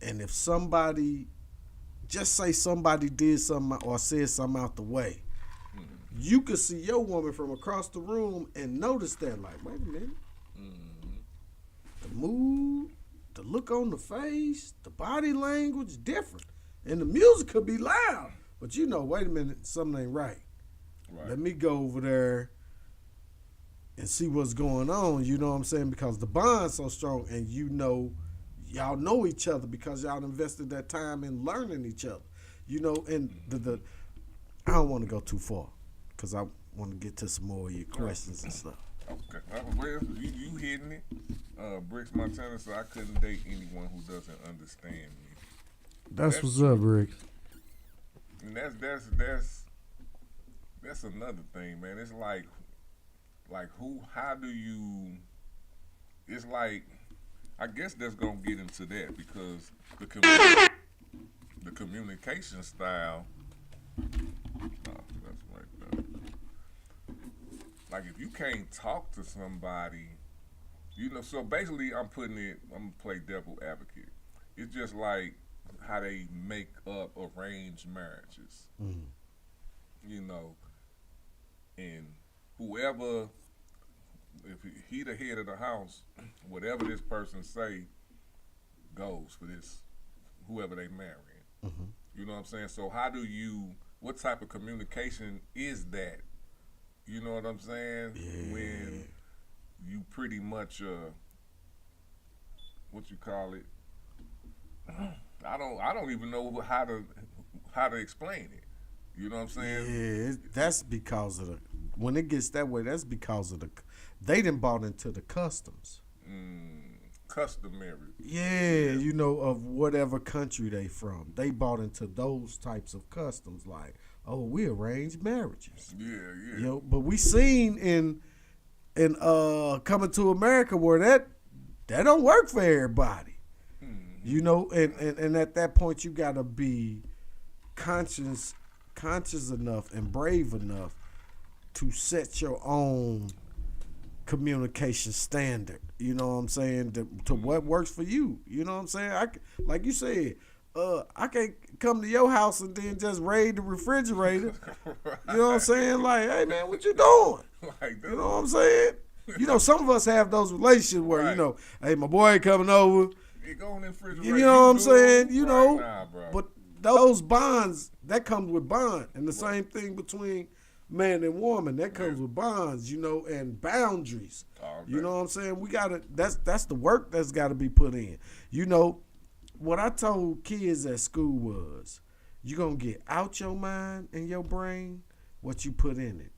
and if somebody, just say somebody did something or said something out the way, you could see your woman from across the room and notice that, like, wait a minute. The mood, the look on the face, the body language, different. And the music could be loud, but you know, wait a minute, something ain't right. Let me go over there and see what's going on, you know what I'm saying? Because the bond's so strong, and you know, y'all know each other because y'all invested that time in learning each other. You know, and the I don't want to go too far because I want to get to some more of your questions and stuff. Okay. Well, you hitting it. Bricks Montana said I couldn't date anyone who doesn't understand me. That's what's up, Rick. And that's another thing, man. It's like how do you? It's like, I guess that's gonna get into that because the communication style. Oh, that's right there. Like if you can't talk to somebody, you know. So basically, I'm gonna play devil advocate. It's just like how they make up arranged marriages. You know, and whoever, if he the head of the house, whatever this person say goes for this, whoever they marrying. You know what I'm saying? So what type of communication is that? You know what I'm saying? Yeah. When you pretty much, what you call it? I don't even know how to explain it. You know what I'm saying? Yeah, that's because of when it gets that way, that's because of they done bought into the customs. Customary. Yeah, you know, of whatever country they from. They bought into those types of customs like, oh, we arrange marriages. Yeah. You know, but we seen in Coming to America where that don't work for everybody. You know, and at that point you gotta be conscious enough and brave enough to set your own communication standard. You know what I'm saying? To what works for you. You know what I'm saying? Like you said, I can't come to your house and then just raid the refrigerator. Right. You know what I'm saying? Like, hey man, what you doing? Like that. You know what I'm saying? You know, some of us have those relationships where, Right. you know, hey, my boy ain't coming over. You go in the refrigerator. You know what I'm saying? You Right know, now, bro. but those bonds, that comes with bond. And the same thing between man and woman, that comes with bonds, you know, and boundaries. Okay. You know what I'm saying? We gotta, that's the work that's gotta be put in. You know, what I told kids at school was, you're gonna get out your mind and your brain what you put in it.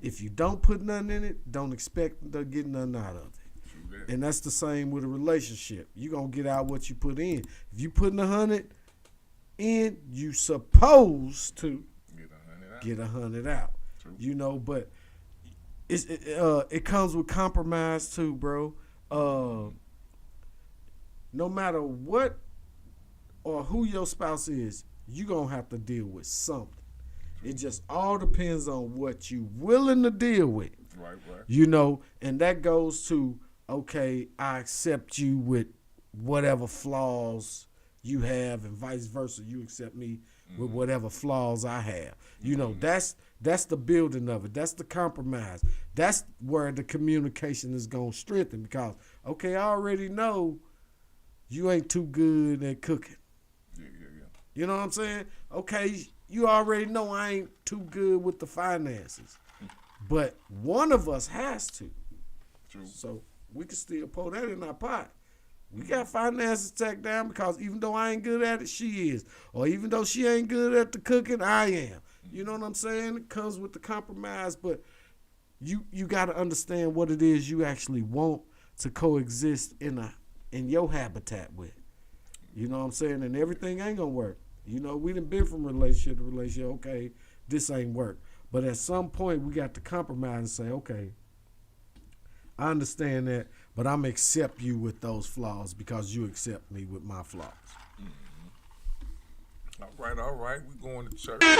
If you don't put nothing in it, don't expect to get nothing out of it. And that's the same with a relationship. You're going to get out what you put in. If you putting 100 in, you supposed to get 100 out. True. You know, but it comes with compromise too, bro. No matter what or who your spouse is, you're going to have to deal with something. It just all depends on what you willing to deal with. Right. You know, and that goes to, okay, I accept you with whatever flaws you have, and vice versa. You accept me with whatever flaws I have. You know, that's the building of it. That's the compromise. That's where the communication is going to strengthen because, okay, I already know you ain't too good at cooking. Yeah. You know what I'm saying? Okay, you already know I ain't too good with the finances. But one of us has to. True. So we can still pour that in our pot. We got finances tacked down because even though I ain't good at it, she is. Or even though she ain't good at the cooking, I am. You know what I'm saying? It comes with the compromise, but you got to understand what it is you actually want to coexist in your habitat with. You know what I'm saying? And everything ain't gonna work. You know, we done been from relationship to relationship. Okay, this ain't work. But at some point, we got to compromise and say, okay, I understand that, but I'm accept you with those flaws because you accept me with my flaws. All right. We going to church. Well,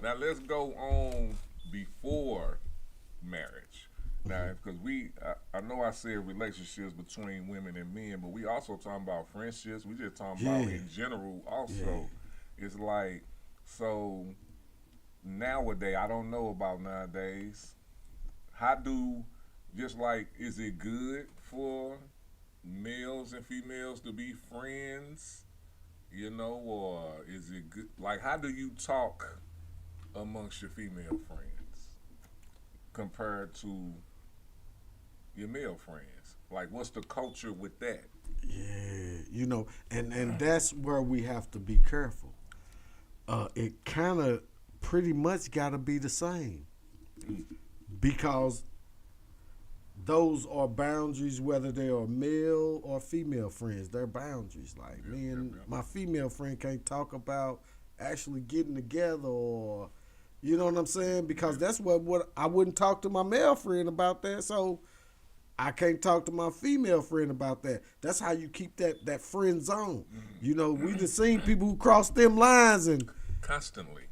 now let's go on before marriage. Now, because I know I said relationships between women and men, but we also talking about friendships. We just talking about in general also. Yeah. It's like, so nowadays, I don't know about nowadays, is it good for males and females to be friends, you know, or is it good? Like, how do you talk amongst your female friends compared to your male friends? Like, what's the culture with that? Yeah, you know, and that's where we have to be careful. It kind of pretty much got to be the same because those are boundaries, whether they are male or female friends. They're boundaries. Like me and my female friend can't talk about actually getting together, or you know what I'm saying? Because that's what I wouldn't talk to my male friend about that. So I can't talk to my female friend about that. That's how you keep that friend zone. You know, we just seen people who cross them lines and constantly.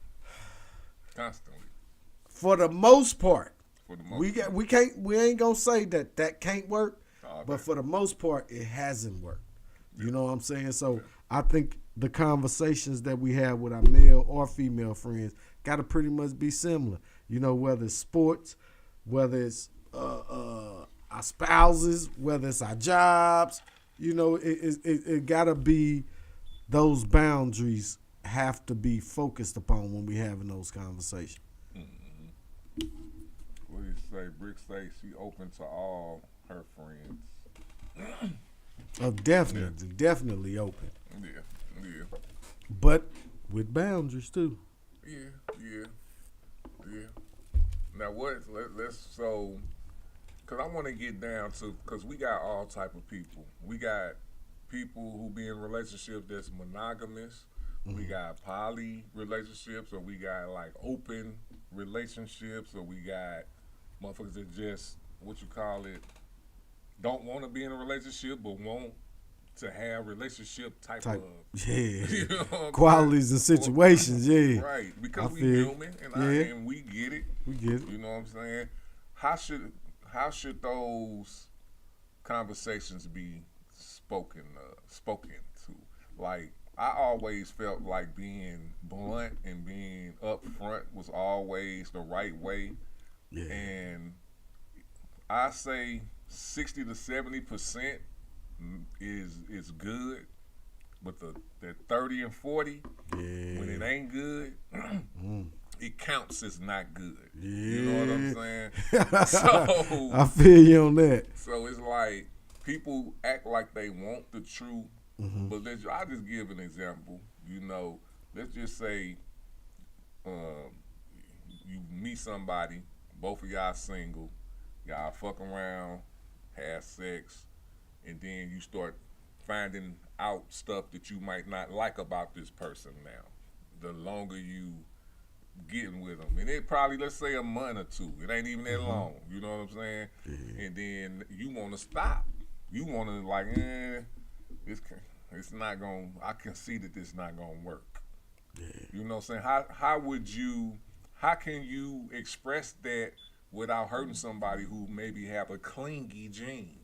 For the most part, we ain't gonna say that can't work, but for the most part, it hasn't worked. You know what I'm saying? So I think the conversations that we have with our male or female friends got to pretty much be similar. You know, whether it's sports, whether it's our spouses, whether it's our jobs, you know, it got to be, those boundaries have to be focused upon when we having those conversations. What do you say? Brick say she open to all her friends. Oh, definitely open. Yeah. But with boundaries too. Yeah. Now let's so, cause I want to get down to, cause we got all type of people. We got people who be in relationships that's monogamous. We got poly relationships, or we got like open relationships, or we got motherfuckers that just, what you call it, don't want to be in a relationship but want to have relationship type of, you know, qualities and situations. Yeah, right, because I we feel, human and, yeah. and we get it. We get it. You know what I'm saying? How should those conversations be spoken to? Like, I always felt like being blunt and being upfront was always the right way. Yeah. And I say 60 to 70% is good, but the 30 and 40, when it ain't good, it counts as not good. Yeah. You know what I'm saying? So I feel you on that. So it's like people act like they want the truth, but I'll just give an example. You know, let's just say you meet somebody, both of y'all single, y'all fuck around, have sex, and then you start finding out stuff that you might not like about this person now. The longer you getting with them, and it probably, let's say, a month or two. It ain't even that long. You know what I'm saying? Yeah. And then you want to stop. You want to like, it's not gonna. I can see that this not gonna work. Yeah. You know what I'm saying? How can you express that without hurting somebody who maybe have a clingy gene?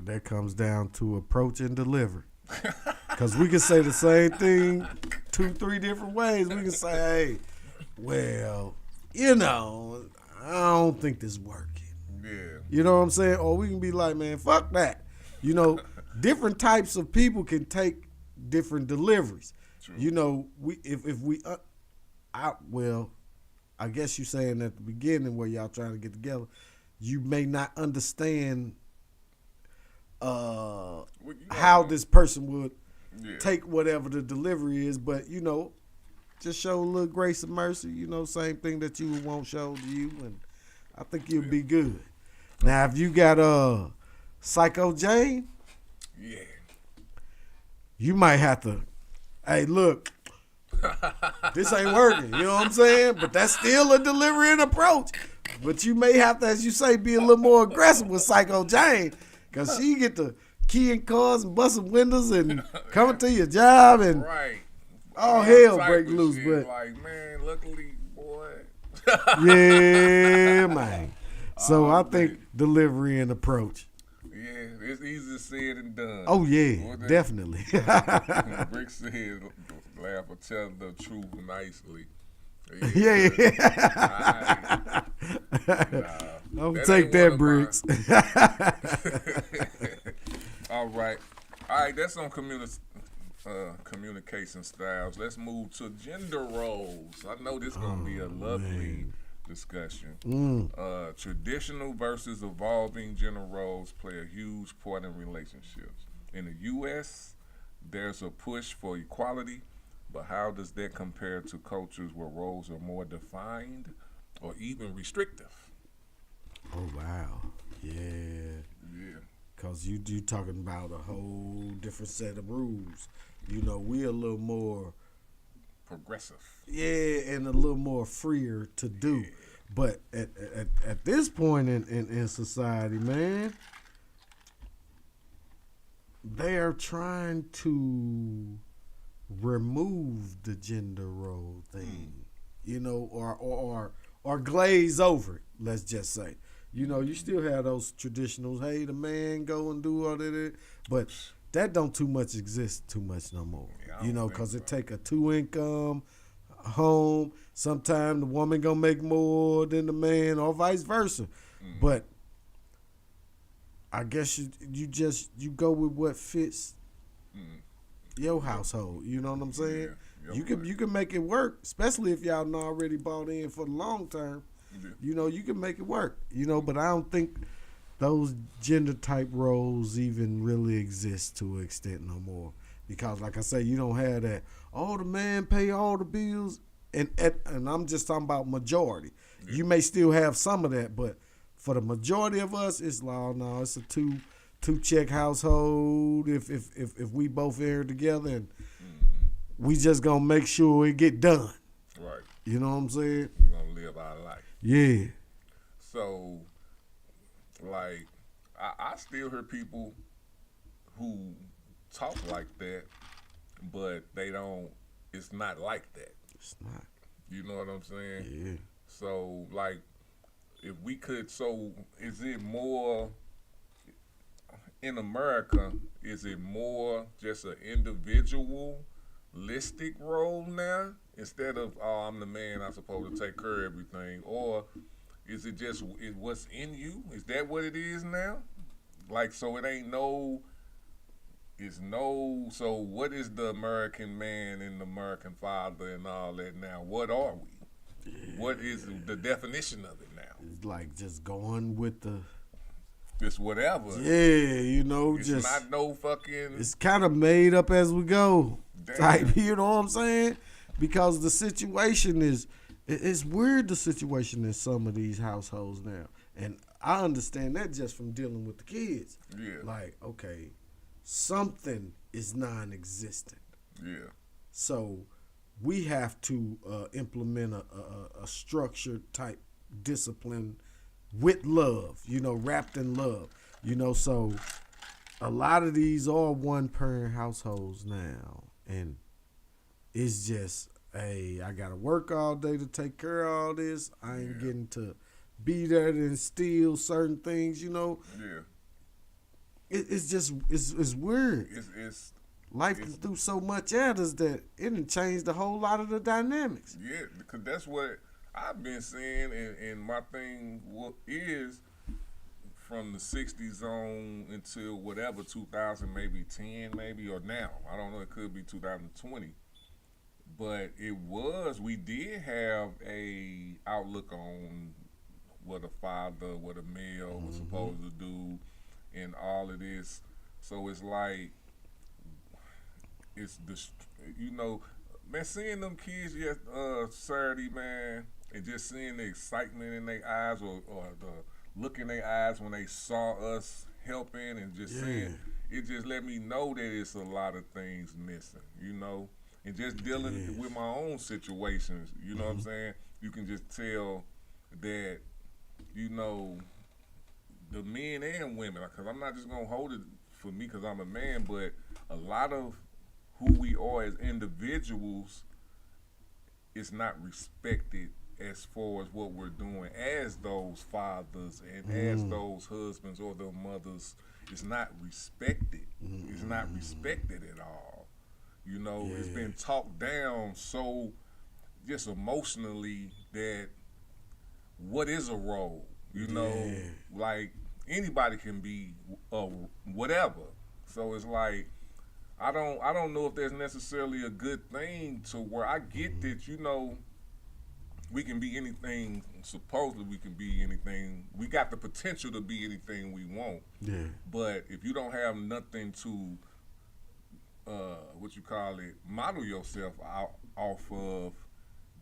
That comes down to approach and deliver. Because we can say the same thing 2-3 different ways. We can say, hey, well, you know, I don't think this working. Yeah. You know what I'm saying? Or we can be like, man, fuck that. You know, different types of people can take different deliveries. True. You know, I guess you saying at the beginning where y'all trying to get together, you may not understand how this person would take whatever the delivery is, but you know, just show a little grace and mercy. You know, same thing that you would want shown to you, and I think you'll be good. Now, if you got Psycho Jane, you might have to. Hey, look, this ain't working. You know what I'm saying? But that's still a delivery and approach. But you may have to, as you say, be a little more aggressive with Psycho Jane. Because she get the key in cars and busting windows and coming to your job and all hell break loose. But like, man, luckily, boy. Yeah, man. So I think delivery and approach. Yeah, it's easier said than done. Oh, yeah, definitely. Brick said, laugh or tell the truth nicely. Yeah. I'm gonna take that, Briggs. All right, that's on communication styles. Let's move to gender roles. I know this is gonna be a lovely discussion. Traditional versus evolving gender roles play a huge part in relationships. In the U.S., there's a push for equality, but how does that compare to cultures where roles are more defined or even restrictive? Oh, wow. Yeah. Because you talking about a whole different set of rules. You know, we're a little more progressive. Yeah, and a little more freer to do. Yeah. But at this point in society, man, they are trying to remove the gender role thing, you know, or glaze over it, let's just say. You know, you still have those traditionals, hey, the man go and do all that, but that don't too much exist too much no more. Yeah, I You don't know, think because so. it take a 2-income home. Sometimes the woman gonna make more than the man, or vice versa. But I guess you go with what fits your household. You know what I'm saying? Yeah, you right. can make it work, especially if y'all not already bought in for the long term. Yeah. You know, you can make it work. You know, but I don't think those gender type roles even really exist to an extent no more. Because like I say, you don't have that, oh, the man pay all the bills, and I'm just talking about majority. Yeah. You may still have some of that, but for the majority of us, it's like, oh, no, it's a two check household. If we both here together, and we just gonna make sure it get done. Right. You know what I'm saying? We're gonna live our life. Yeah. So, like, I still hear people who talk like that, but they don't. It's not like that. It's not. You know what I'm saying? Yeah. So, like, if we could, so is it more in America? Is it more just an individualistic role now instead of, oh, I'm the man, I'm supposed to take care of everything, or is it just what's in you? Is that what it is now? Like, so it ain't no. So what is the American man and the American father and all that now? What are we? What is the definition of it now? It's like just going with the. It's whatever. Yeah, you know, It's just. not no fucking. It's kind of made up as we go. Damn. Type, you know what I'm saying? Because the situation is. It's weird, the situation in some of these households now. And I understand that just from dealing with the kids. Yeah. Like, okay, something is non-existent. Yeah. So we have to implement a structured type discipline with love, you know, wrapped in love. You know, so a lot of these are one-parent households now. And it's just, hey, I got to work all day to take care of all this. I ain't getting to be there to instill certain things, you know. Yeah. It's just, it's weird. It's Life can do so much at us that it done changed a whole lot of the dynamics. yeah, because that's what I've been seeing, and my thing is from the 60s on until whatever 2000, maybe 10, maybe, or now. I don't know. It could be 2020. But we did have a outlook on what a father, what a male was supposed to do, and all of this. So it's like, you know, man, seeing them kids Saturday, man, and just seeing the excitement in their eyes or the look in their eyes when they saw us helping and just seeing, it just let me know that it's a lot of things missing, you know. And just dealing with my own situations, you know what I'm saying? You can just tell that, you know, the men and women, because I'm not just going to hold it for me because I'm a man, but a lot of who we are as individuals is not respected as far as what we're doing as those fathers and as those husbands or the mothers. It's not respected. It's not respected at all. You know, it's been talked down so just emotionally that what is a role? You know, like anybody can be whatever. So it's like I don't know if there's necessarily a good thing to where I get that, you know, we can be anything, supposedly we can be anything. We got the potential to be anything we want. Yeah. But if you don't have nothing to model yourself off of,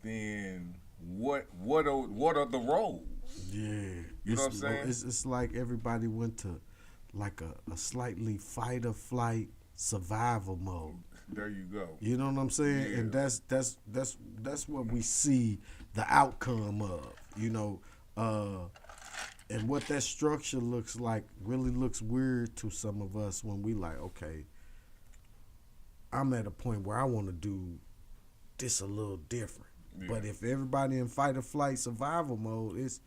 then what are the roles? Yeah. You know what I'm saying? It's like everybody went to like a slightly fight or flight survival mode. There you go. You know what I'm saying? Yeah. And that's what we see the outcome of, you know. And what that structure looks like really looks weird to some of us when we like, okay, I'm at a point where I want to do this a little different. Yeah. But if everybody in fight or flight survival mode, it's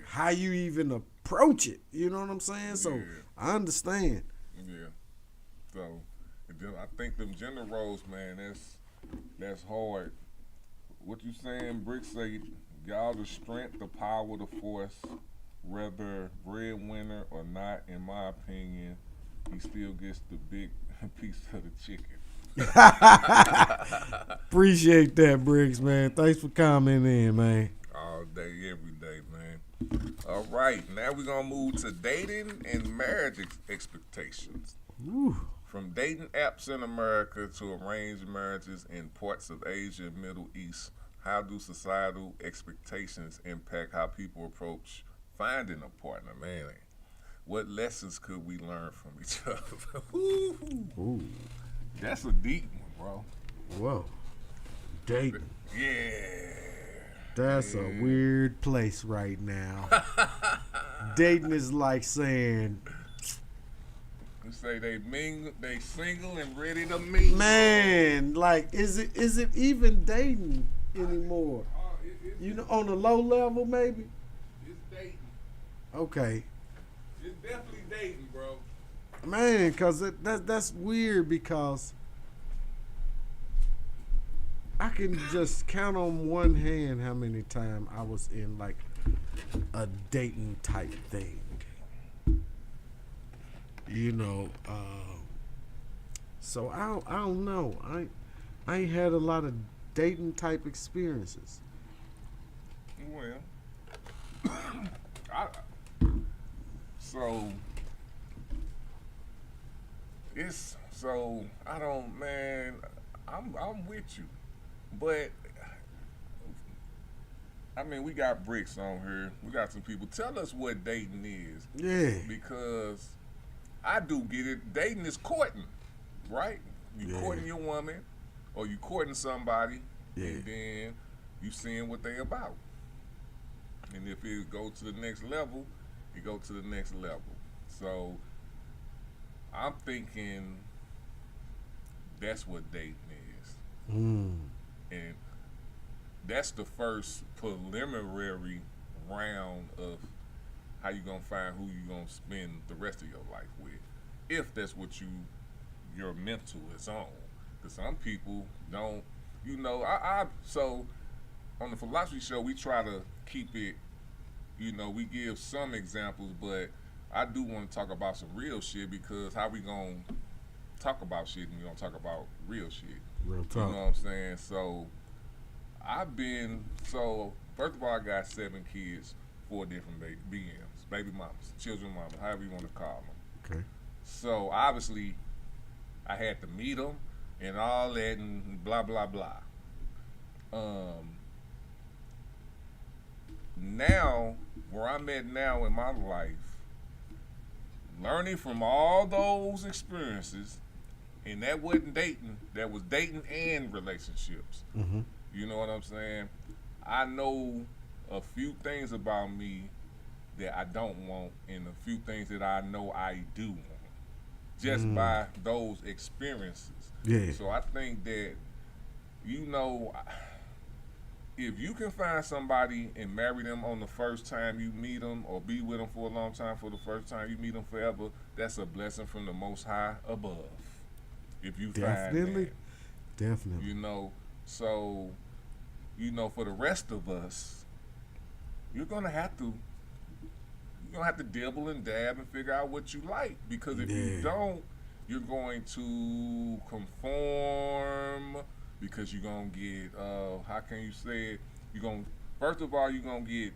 how you even approach it. You know what I'm saying? So I understand. Yeah. So, I think them gender roles, man, that's hard. What you saying, Brick? Say y'all the strength, the power, the force, whether breadwinner or not. In my opinion, he still gets the big piece of the chicken. Appreciate that, Briggs, man. Thanks for commenting in, man. All day, every day, man. All right, now we're gonna move to dating and marriage expectations. Woo. From dating apps in America to arranged marriages in parts of Asia and Middle East, how do societal expectations impact how people approach finding a partner, man? What lessons could we learn from each other? Ooh. That's a deep one, bro. Whoa. Dating. Yeah. That's a weird place right now. Dating is like saying, You say they single and ready to mingle. man, like is it even dating anymore? You know, on a low level maybe? It's dating. Okay. It's definitely dating, bro. Man, cause that's weird because I can just count on one hand how many times I was in like a dating type thing. You know, so I don't know. I ain't had a lot of dating type experiences. Well, so I don't, man. I'm with you, but I mean, we got Bricks on here. We got some people. Tell us what dating is. Yeah. Because I do get it. Dating is courting, right? You Yeah. courting your woman, or you courting somebody, Yeah. and then you seeing what they about. And if it go to the next level, it go to the next level. So I'm thinking that's what dating is. And that's the first preliminary round of how you gonna find who you gonna spend the rest of your life with, if that's what your mental is on. Because some people don't, so on the Philosophy Show we try to keep it, we give some examples, but I do want to talk about some real shit, because how we gonna talk about shit and we gonna talk about real shit. Real You talk. know what I'm saying? So first of all, I got 7 kids, 4 different BMs, baby mamas, children mamas, however you want to call them. Okay. So obviously, I had to meet them and all that and blah blah blah. Now, where I'm at now in my life, learning from all those experiences, and that wasn't dating, that was dating and relationships. Mm-hmm. You know what I'm saying? I know a few things about me that I don't want, and a few things that I know I do want, just by those experiences. Yeah. So I think that, if you can find somebody and marry them on the first time you meet them, or be with them for a long time for the first time you meet them forever, that's a blessing from the Most High above. If you Definitely. find that. Definitely. So, for the rest of us, you're gonna have to dibble and dab and figure out what you like, because if you don't, you're going to conform, because you're gonna get how can you say it? First of all, you're gonna get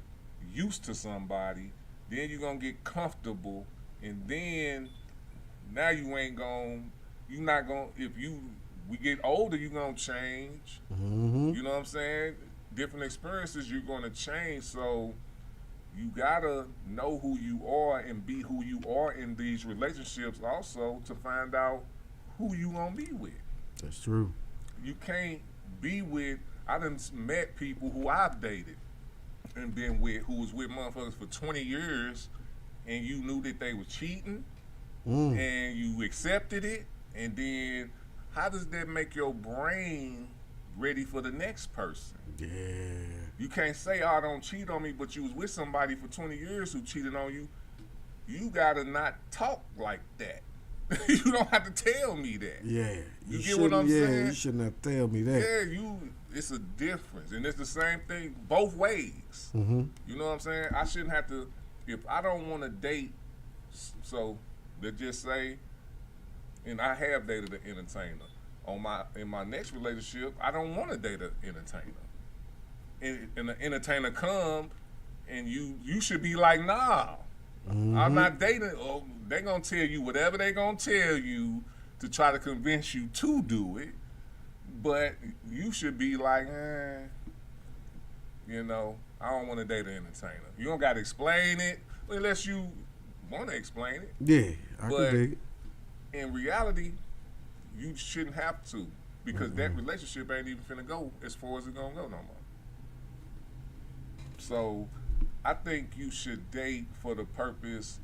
used to somebody, then you're gonna get comfortable, and then now we get older, you're gonna change. Mm-hmm. You know what I'm saying? Different experiences, you're gonna change. So you gotta know who you are and be who you are in these relationships also, to find out who you gonna be with. That's true. You can't be with, I done met people who I've dated and been with, who was with motherfuckers for 20 years, and you knew that they were cheating, and you accepted it, and then how does that make your brain ready for the next person? Yeah. You can't say, "Oh, don't cheat on me," but you was with somebody for 20 years who cheated on you. You gotta not talk like that. You don't have to tell me that. Yeah. You get what I'm saying? You shouldn't have to tell me that. Yeah, it's a difference. And it's the same thing both ways. Mm-hmm. You know what I'm saying? I shouldn't have to, if I don't want to date, so let's just say, and I have dated an entertainer. In my next relationship, I don't want to date an entertainer. And the entertainer come, and you should be like, nah, I'm not dating. Or they gonna tell you whatever they gonna tell you to try to convince you to do it. But you should be like, you know, I don't want to date an entertainer. You don't got to explain it unless you want to explain it. Yeah, I can dig it. In reality, you shouldn't have to, because that relationship ain't even finna go as far as it's gonna go no more. So I think you should date for the purpose,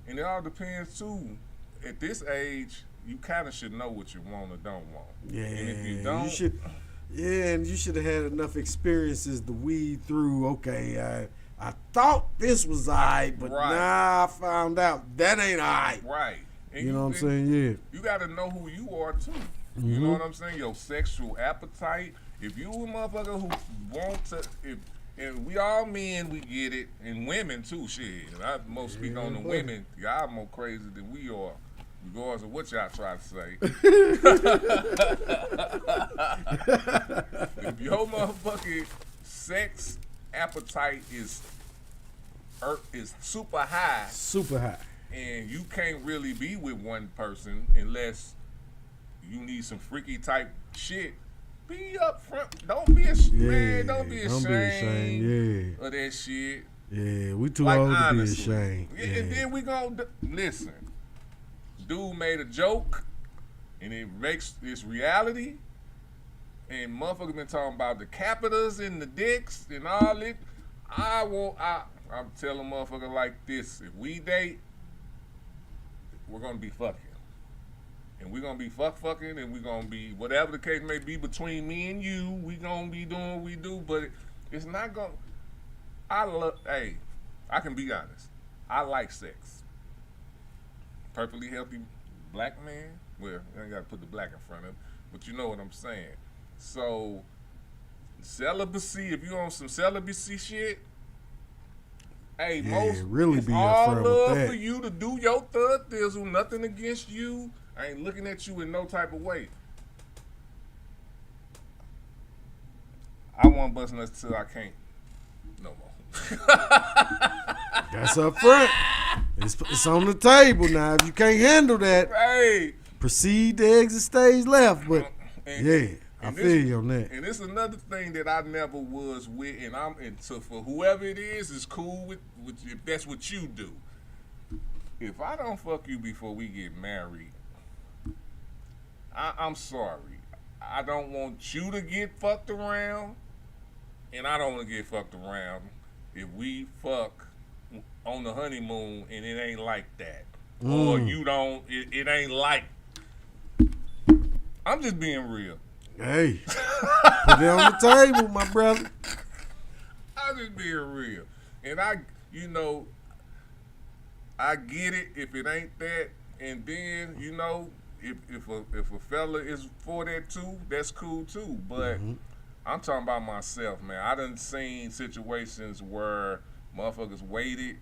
and it all depends too. At this age, you kind of should know what you want or don't want. Yeah, and if you don't, you should. Yeah, and you should have had enough experiences to weed through. Okay, I thought this was alright, but now I found out that ain't alright. Right. And you know what I'm saying? Yeah. You got to know who you are too. You know what I'm saying? Your sexual appetite. If you a motherfucker who want to, and we all men, we get it, and women too. Shit, and I most speak on the women. Y'all more crazy than we are, regardless of what y'all try to say. If your motherfucking sex appetite is super high, and you can't really be with one person unless you need some freaky type shit, be up front. Don't be man. Don't be ashamed of that shit. Yeah, we too old to be ashamed. Yeah. And then we gonna listen. Dude made a joke, and it makes this reality. And motherfuckers been talking about the capitals and the dicks and all it. I'm telling motherfuckers like this: if we date, we're gonna be fucking. And we're gonna be fucking, and we're gonna be whatever the case may be between me and you. We gonna be doing what we do, but it's not gonna. Hey, I can be honest. I like sex. Perfectly healthy black man. Well, I ain't gotta put the black in front of it, but you know what I'm saying. So, celibacy. If you on some celibacy shit. Hey, really it's be all upfront love with that. for you to do your thug thizzle. Nothing against you. I ain't looking at you in no type of way. I want bust nuts till I can't no more. That's up front. It's on the table now. If you can't handle that, Right. proceed to exit stage left. But I feel you on that. And it's another thing that I never was with, and so for whoever it is cool with if that's what you do. If I don't fuck you before we get married, I'm sorry. I don't want you to get fucked around, and I don't want to get fucked around if we fuck on the honeymoon and it ain't like that. Or you don't, it ain't like. I'm just being real. Hey, put it on the table, my brother. I'm just being real. And I get it if it ain't that. And then, if a fella is for that too, that's cool too. But I'm talking about myself, man. I done seen situations where motherfuckers waited,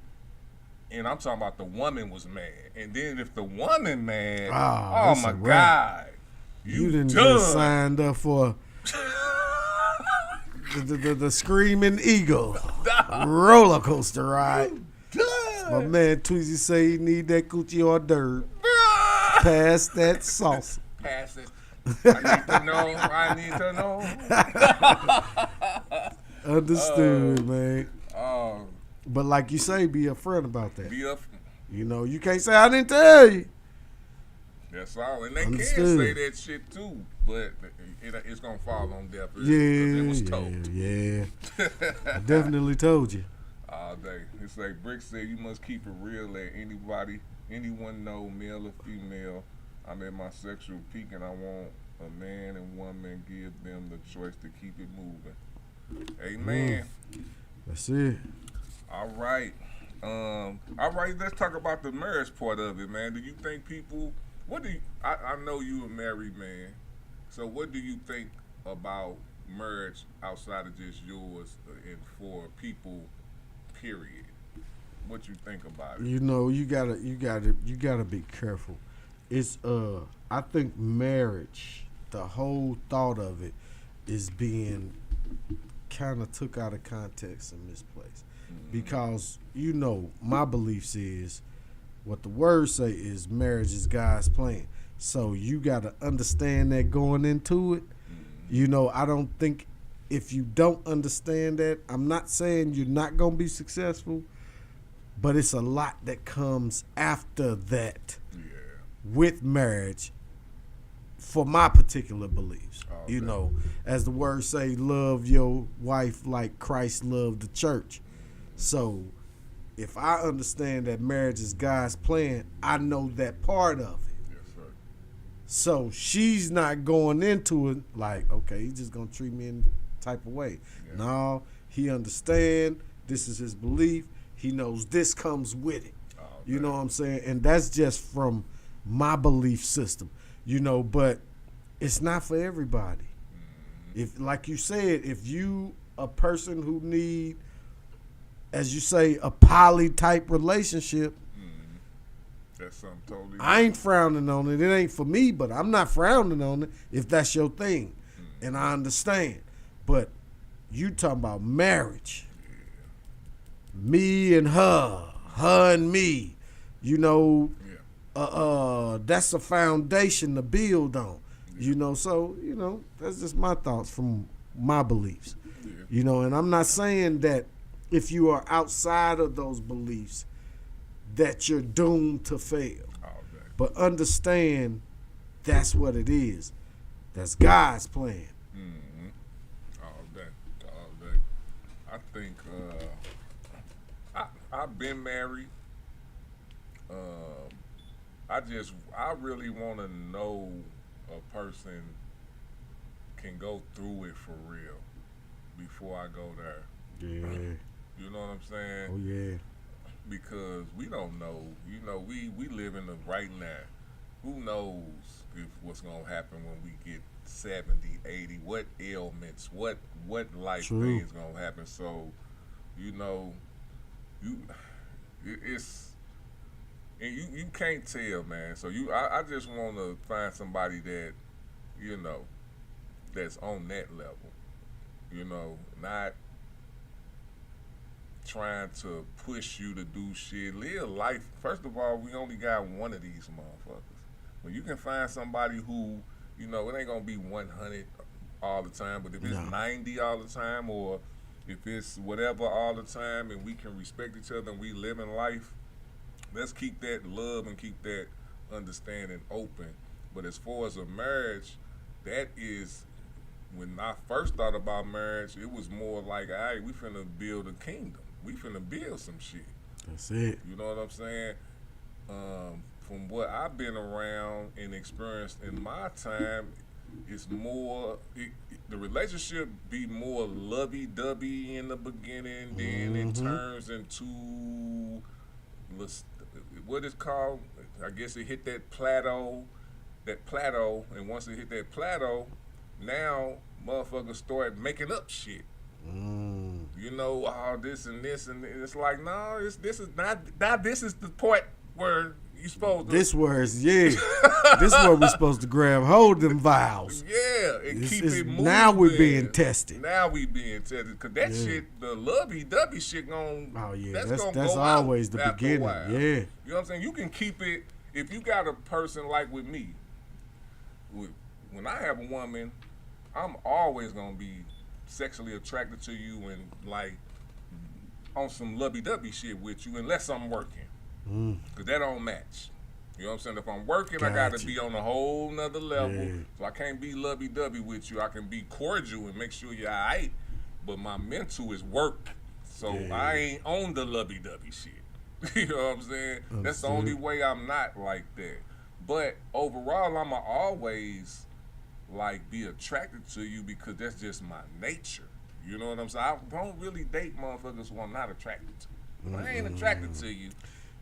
and I'm talking about the woman was mad. And then if the woman mad, oh my God. You done just signed up for the Screaming Eagle roller coaster ride. My man Tweezy say he need that coochie hors d'oeuvre. Pass that salsa. Pass it. I need to know. Understood, man. But like you say, be upfront about that. You can't say I didn't tell you. That's all. And they can say that shit too, but it's going to fall on deaf ears. It was told. Yeah. I definitely told you. All day. It's like Brick said, you must keep it real. Let anyone know, male or female, I'm at my sexual peak and I want a man and woman, give them the choice to keep it moving. Amen. That's it. All right. Let's talk about the marriage part of it, man. Do you think people What do you? I know you a married man, so what do you think about marriage outside of just yours and for people? Period. What you think about it? You know, you gotta be careful. It's I think marriage, the whole thought of it, is being kind of took out of context and misplaced. Because you know, my beliefs is what the words say is marriage is God's plan. So you gotta understand that going into it. You know, I don't think if you don't understand that, I'm not saying you're not gonna be successful, but it's a lot that comes after that with marriage for my particular beliefs. You know, as the words say, love your wife like Christ loved the church. So if I understand that marriage is God's plan, I know that part of it. Yes, sir. So she's not going into it like, okay, he's just gonna treat me in type of way. Yeah. No, he understand this is his belief. He knows this comes with it. You know what I'm saying? And that's just from my belief system. You know, but it's not for everybody. If, like you said, if you a person who need, as you say, a poly type relationship, that's something totally. I ain't frowning on it. It ain't for me, but I'm not frowning on it if that's your thing, and I understand. But you talking about marriage, me and her and me, you know, that's a foundation to build on. You know, so, you know, that's just my thoughts from my beliefs. You know, and I'm not saying that if you are outside of those beliefs that you're doomed to fail. But understand that's what it is. That's God's plan. All day. I think I've been married. I really want to know a person can go through it for real before I go there. Yeah. You know what I'm saying? Oh, yeah. Because we don't know. You know, we live in the right now. Who knows if what's going to happen when we get 70, 80, what ailments, what life things going to happen. So, you know, it's, and you can't tell, man. So I just want to find somebody that, you know, that's on that level. You know, not trying to push you to do shit. Live life. First of all, we only got one of these motherfuckers. When you can find somebody who, you know, it ain't gonna be 100 all the time, but if it's 90 all the time, or if it's whatever all the time, and we can respect each other and we live in life, let's keep that love and keep that understanding open. But as far as a marriage, that is, when I first thought about marriage, it was more like, all right, we finna build a kingdom. We finna build some shit. That's it. You know what I'm saying? From what I've been around and experienced in my time, it's more, the relationship be more lovey-dovey in the beginning, then it turns into, what it's called, I guess it hit that plateau, and once it hit that plateau, now motherfuckers start making up shit. You know, all this and this, and it's like, no, this is not, this is the point where you supposed to. This was, this is where we're supposed to grab hold of them vials. Yeah, and keep it moving. Now we're being tested. Now we being tested. Because that shit, the lovey-dovey shit that's always the beginning. Yeah. You know what I'm saying? You can keep it, if you got a person like with me, when I have a woman, I'm always going to be sexually attracted to you and like on some lovey-dovey shit with you unless I'm working. Because that don't match. You know what I'm saying? If I'm working, I got to be on a whole nother level. Yeah. So I can't be lovey-dovey with you. I can be cordial and make sure you're all right. But my mental is work. So I ain't on the lovey-dovey shit. You know what I'm saying? That's the only way I'm not like that. But overall, I'ma always like be attracted to you because that's just my nature. You know what I'm saying? I don't really date motherfuckers who I'm not attracted to. I ain't attracted to you.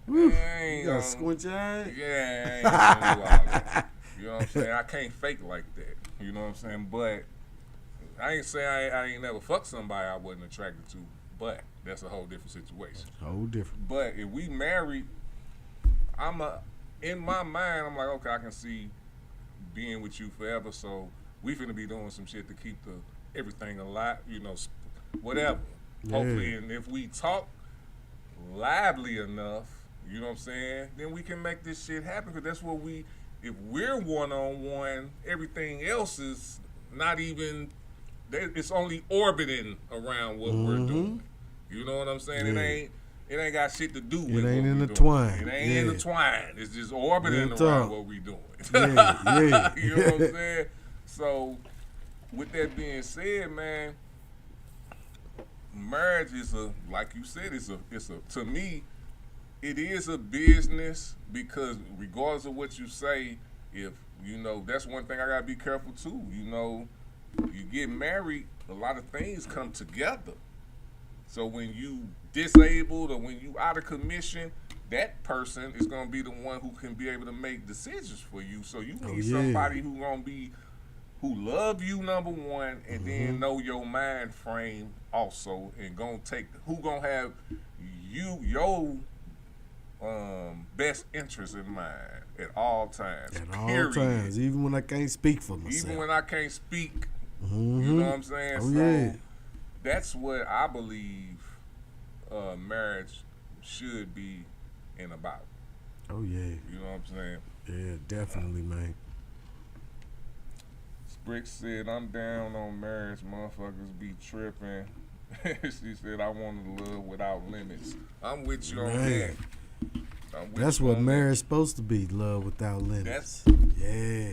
Woo, I ain't you gotta gonna- squint your eye. Yeah, I ain't gonna do all that. You know what I'm saying? I can't fake like that. You know what I'm saying? But I ain't saying I ain't never fucked somebody I wasn't attracted to. But that's a whole different situation. Whole different. But if we married, in my mind, I'm like, okay, I can see being with you forever. So we finna be doing some shit to keep everything alive. You know, whatever. Yeah. Hopefully, and if we talk lively enough, you know what I'm saying, then we can make this shit happen. Because that's what if we're one-on-one, everything else is not even, it's only orbiting around what we're doing. You know what I'm saying? Yeah. It ain't got shit to do with It what ain't we intertwined. doing. It ain't Yeah. intertwined. It's just orbiting Real around talk. what we doing. Yeah. You know what I'm saying? So, with that being said, man, marriage is like you said, it's a to me, it is a business because regardless of what you say, if you know, that's one thing I gotta be careful too. You know, you get married, a lot of things come together. So when you disabled or when you out of commission, that person is gonna be the one who can be able to make decisions for you. So you need somebody who love you, number one, and then know your mind frame also, and who gonna have your best interest in mind at all times. At all period. times, even when I can't speak for myself. Even when I can't speak, you know what I'm saying? Oh, So yeah. that's what I believe marriage should be and about. Oh, yeah. You know what I'm saying? Yeah, definitely, man. Brick said, I'm down on marriage, motherfuckers be tripping. She said, I want to love without limits. I'm with you on Man. that. That's what marriage is supposed to be, love without limits. Yeah.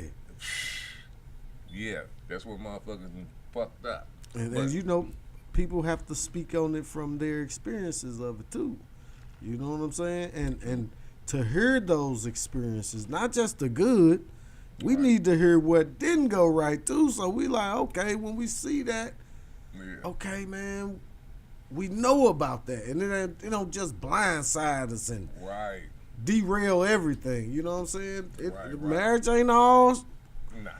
Yeah, that's what motherfuckers done fucked up. And you know, people have to speak on it from their experiences of it too. You know what I'm saying? And to hear those experiences, not just the good, we need to hear what didn't go right too. So we like, okay, when we see that, okay, man, we know about that, and it don't just blindside us and derail everything. You know what I'm saying? Marriage ain't all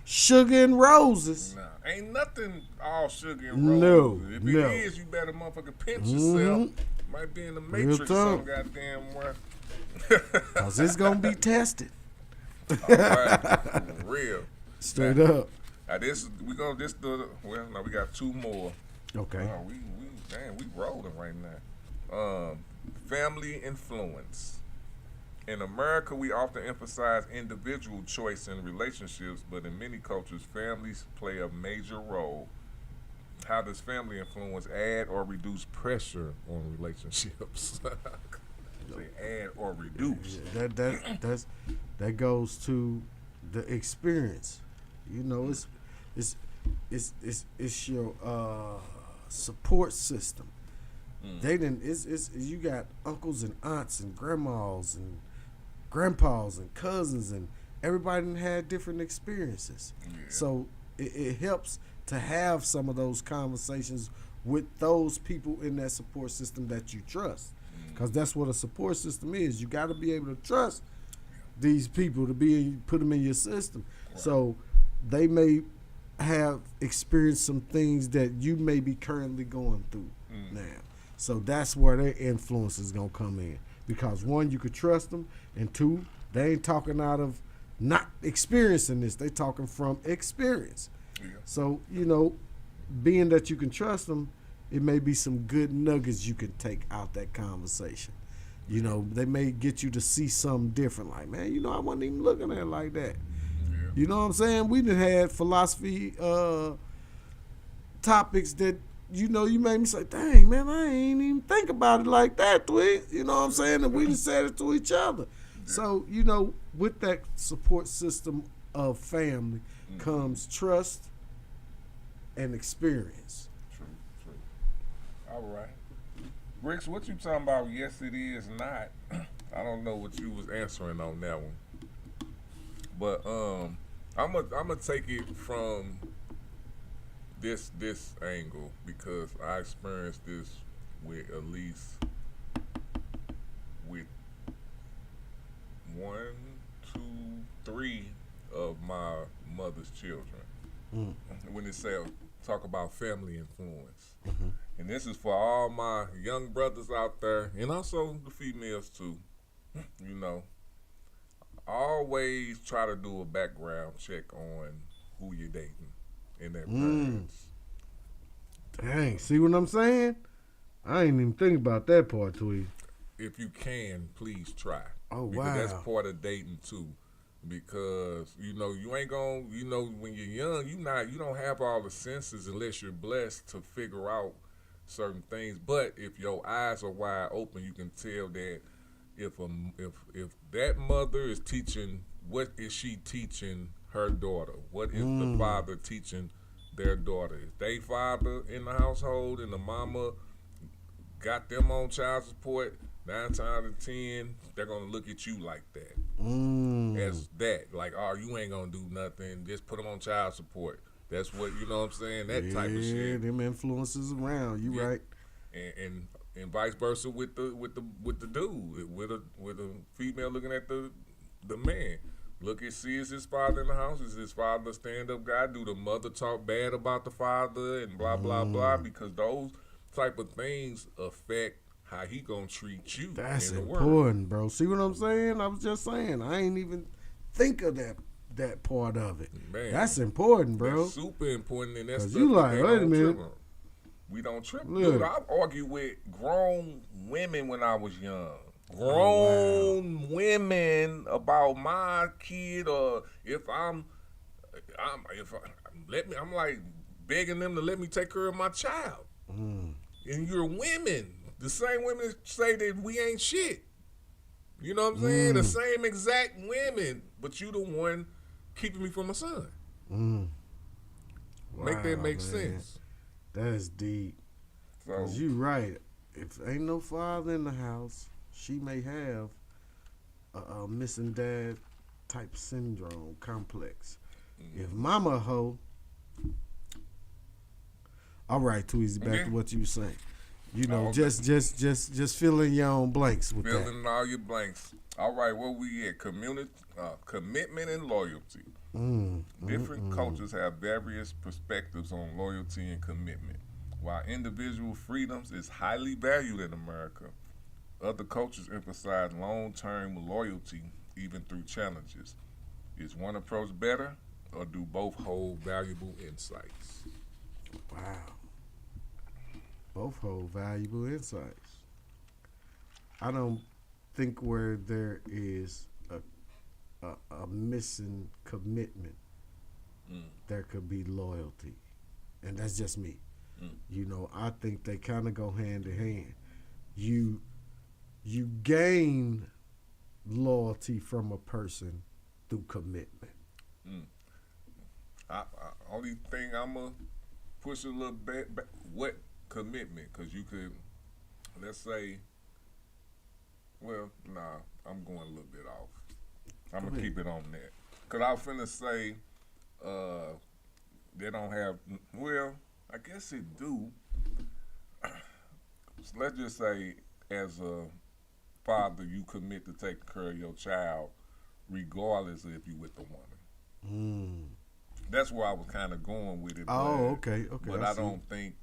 sugar and roses. Nah, ain't nothing all sugar and roses. If it is, you better motherfucking pinch yourself. Might be in the Matrix or some goddamn where. Cause it's gonna be tested. All right, for real. Straight up. Now we got two more. Okay. We rolling right now. Family influence. In America, we often emphasize individual choice in relationships, but in many cultures, families play a major role. How does family influence add or reduce pressure on relationships? Say add or reduce. That goes to the experience. You know, it's your support system. You got uncles and aunts and grandmas and grandpas and cousins, and everybody done had different experiences. So it helps to have some of those conversations with those people in that support system that you trust, because that's what a support system is. You got to be able to trust these people to put them in your system. So they may have experienced some things that you may be currently going through now. So that's where their influence is going to come in. Because one, you could trust them, and two, they ain't talking out of not experiencing this. They talking from experience. So, you know, being that you can trust them, it may be some good nuggets you can take out that conversation. You know, they may get you to see something different. Like, man, you know, I wasn't even looking at it like that. You know what I'm saying? We done had philosophy topics that, you know, you made me say, dang, man, I ain't even think about it like that, Tweet. You know what I'm saying? And we just said it to each other. So, you know, with that support system of family comes trust and experience. True. All right. Bricks, what you talking about? Yes, it is not. I don't know what you was answering on that one. But I'm gonna take it from this angle because I experienced this with at least with one, two, three of my mother's children. When they say talk about family influence, and this is for all my young brothers out there, and also the females too. You know, always try to do a background check on who you're dating and their parents. Dang, see what I'm saying? I ain't even think about that part, Tweet. If you can, please try. Oh, because wow. that's part of dating too. Because you ain't gonna, when you're young, you don't have all the senses unless you're blessed to figure out certain things. But if your eyes are wide open, you can tell that if that mother is teaching, what is she teaching her daughter? What is the father teaching their daughter? Is they father in the household and the mama got them on child support, 9 times out of 10, they're gonna look at you like that. As that, like, oh, you ain't gonna do nothing. Just put them on child support. That's what you know. What I'm saying that type of shit. Yeah, them influences around. You right. And vice versa with the dude, with a female looking at the man. Look and see, is his father in the house? Is his father a stand-up guy? Do the mother talk bad about the father and blah blah blah? Because those type of things affect how he gonna treat you. That's in the important, world. bro. See what I'm saying? I was just saying. I ain't even think of that part of it. Man, that's important, bro. That's super important, and that's 'Cause stuff you that like, they wait a don't minute. trip on. We don't trip. Look. Dude, I've argued with grown women when I was young. Grown women about my kid, or I'm like begging them to let me take care of my child. And you're women. The same women say that we ain't shit. You know what I'm saying? The same exact women, but you the one keeping me from my son. Make that make sense. That's deep. Cause you right. If ain't no father in the house, she may have a missing dad type syndrome complex. If mama a hoe, all right, too easy. Back to what you were saying. You know, just fill in your own blanks with Fill that. in all your blanks. All right, where we at? Commitment and loyalty. Different cultures have various perspectives on loyalty and commitment. While individual freedoms is highly valued in America, other cultures emphasize long-term loyalty even through challenges. Is one approach better, or do both hold valuable insights? Wow. Both hold valuable insights. I don't think where there is a missing commitment, there could be loyalty. And that's just me. You know, I think they kind of go hand in hand. You gain loyalty from a person through commitment. Only thing I'm going to push a little bit back, what commitment? Because you could, let's say, well, nah, I'm going a little bit off. I'm going to keep it on that. Because I was finna say, they don't have, well, I guess it do. Let's just say, as a father, you commit to taking care of your child, regardless of if you with the woman. That's where I was kind of going with it. Okay. But I don't think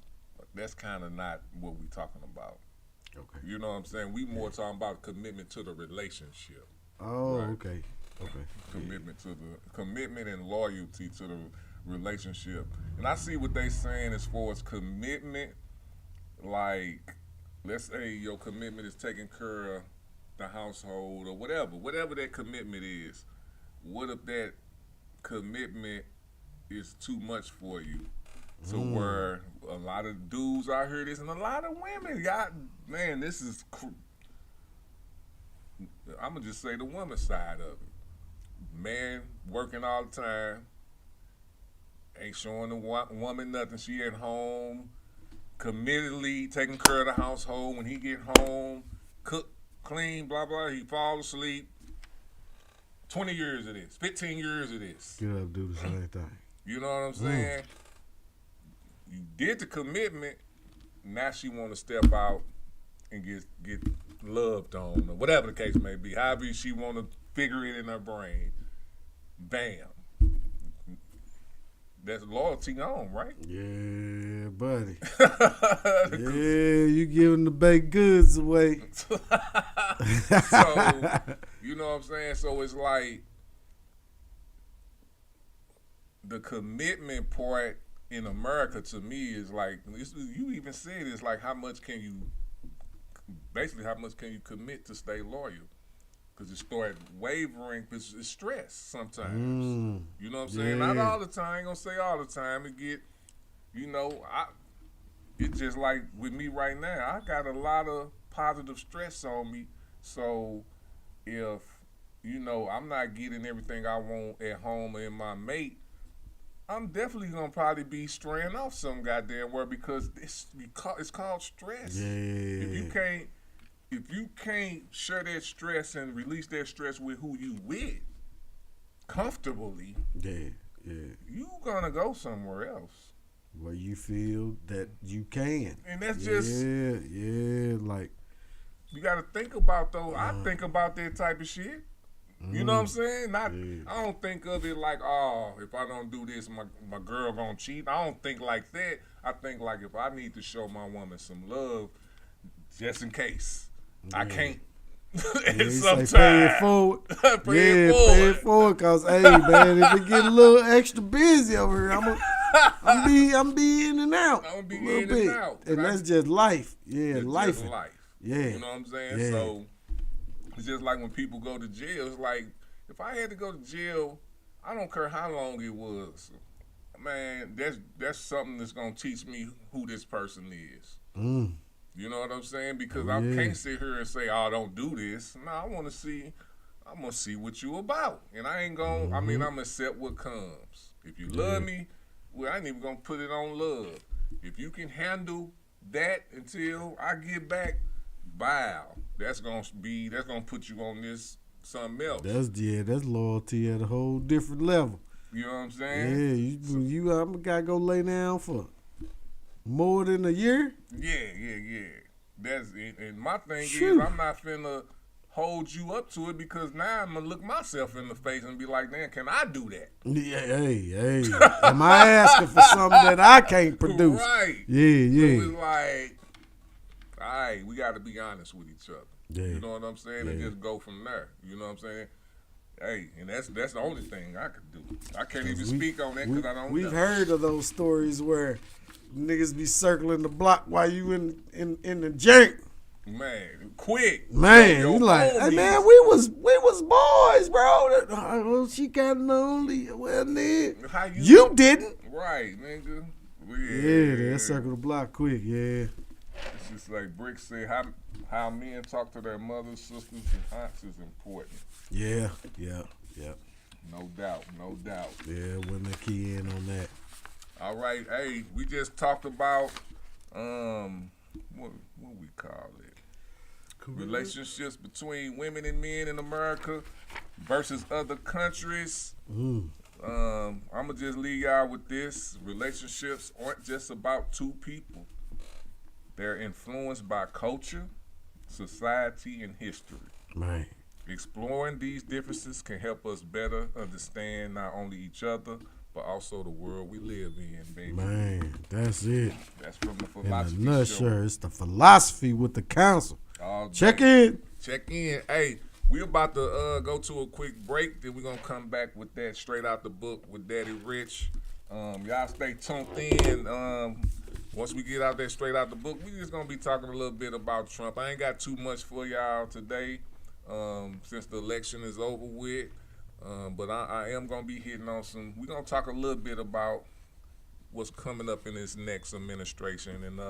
that's kind of not what we talking about. Okay. You know what I'm saying? We more talking about commitment to the relationship. Oh, Right. okay. Commitment and loyalty to the relationship. And I see what they saying as far as commitment, like, let's say your commitment is taking care of the household or whatever that commitment is. What if that commitment is too much for you? So where a lot of dudes out here, this and a lot of women, man, this is, I'm gonna just say the woman side of it. Man working all the time, ain't showing the woman nothing. She at home, committedly taking care of the household. When he get home, cook, clean, blah, blah, he fall asleep. 20 years of this, 15 years of this. Get up, do the same thing. You know what I'm saying? You did the commitment, now she want to step out and get loved on, or whatever the case may be. However she want to figure it in her brain. Bam. That's loyalty on, right? Yeah, buddy. Yeah, you giving the baked goods away. So, you know what I'm saying? So it's like the commitment part in America to me is like, you even said it's like how much can you commit to stay loyal? Because it started wavering, because it's stress sometimes. You know what I'm saying? Not all the time. I ain't gonna say all the time. It get, it's just like with me right now. I got a lot of positive stress on me. So if, I'm not getting everything I want at home or in my mate, I'm definitely gonna probably be straying off some goddamn word, because it's called stress. Yeah. If you can't share that stress and release that stress with who you with comfortably, you gonna go somewhere else where you feel that you can. And that's like you gotta think about though. I think about that type of shit. You know what I'm saying? I don't think of it like, oh, if I don't do this, my girl gonna cheat. I don't think like that. I think like, if I need to show my woman some love, just in case. I can't. Sometimes pay it forward. Pay it forward, cause hey man, if it get a little extra busy over here, I'm be in and out. I'm gonna be a little in bit. and out. And that's just life. Yeah, it's life. Just life. Yeah. You know what I'm saying? Yeah. So it's just like when people go to jail. It's like, if I had to go to jail, I don't care how long it was. Man, that's something that's gonna teach me who this person is. You know what I'm saying? Because I can't sit here and say, "Oh, don't do this." No, I'm gonna see what you about, and I ain't gonna. I'm gonna accept what comes. If you love me, well, I ain't even gonna put it on love. If you can handle that until I get back, bow. That's gonna put you on this something else. That's loyalty at a whole different level. You know what I'm saying? Yeah, you gotta go lay down for more than a year? Yeah. That's it. And my thing is, I'm not finna hold you up to it, because now I'm gonna look myself in the face and be like, man, can I do that? Yeah, hey. Am I asking for something that I can't produce? Right. Yeah. So it's like, all right, we gotta be honest with each other. Yeah. You know what I'm saying? And just go from there. You know what I'm saying? Hey, and that's the only thing I could do. I can't even speak on that because I don't know. We've heard of those stories where niggas be circling the block while you in the jank. Man, quick. Man, you like, hey man, we was boys, bro. Well, she got lonely. Well, nigga, you didn't. Right, nigga. Yeah, they circle the block quick. Yeah. It's just like Brick said, how men talk to their mothers, sisters, and aunts is important. Yeah. No doubt. Yeah, women key in on that. All right, hey, we just talked about what we call it, relationships between women and men in America versus other countries. I'm gonna just leave y'all with this: relationships aren't just about two people; they're influenced by culture, society, and history. Right. Exploring these differences can help us better understand not only each other, but also the world we live in, baby. Man, that's it. That's from the Philosophy in a nutshell, Show. it's the Philosophy with the council. Check in. Hey, we're about to go to a quick break. Then we're going to come back with that straight out the book with Daddy Rich. Y'all stay tuned in. Once we get out there straight out the book, we just going to be talking a little bit about Trump. I ain't got too much for y'all today since the election is over with. But I am going to be hitting on we're going to talk a little bit about what's coming up in this next administration. And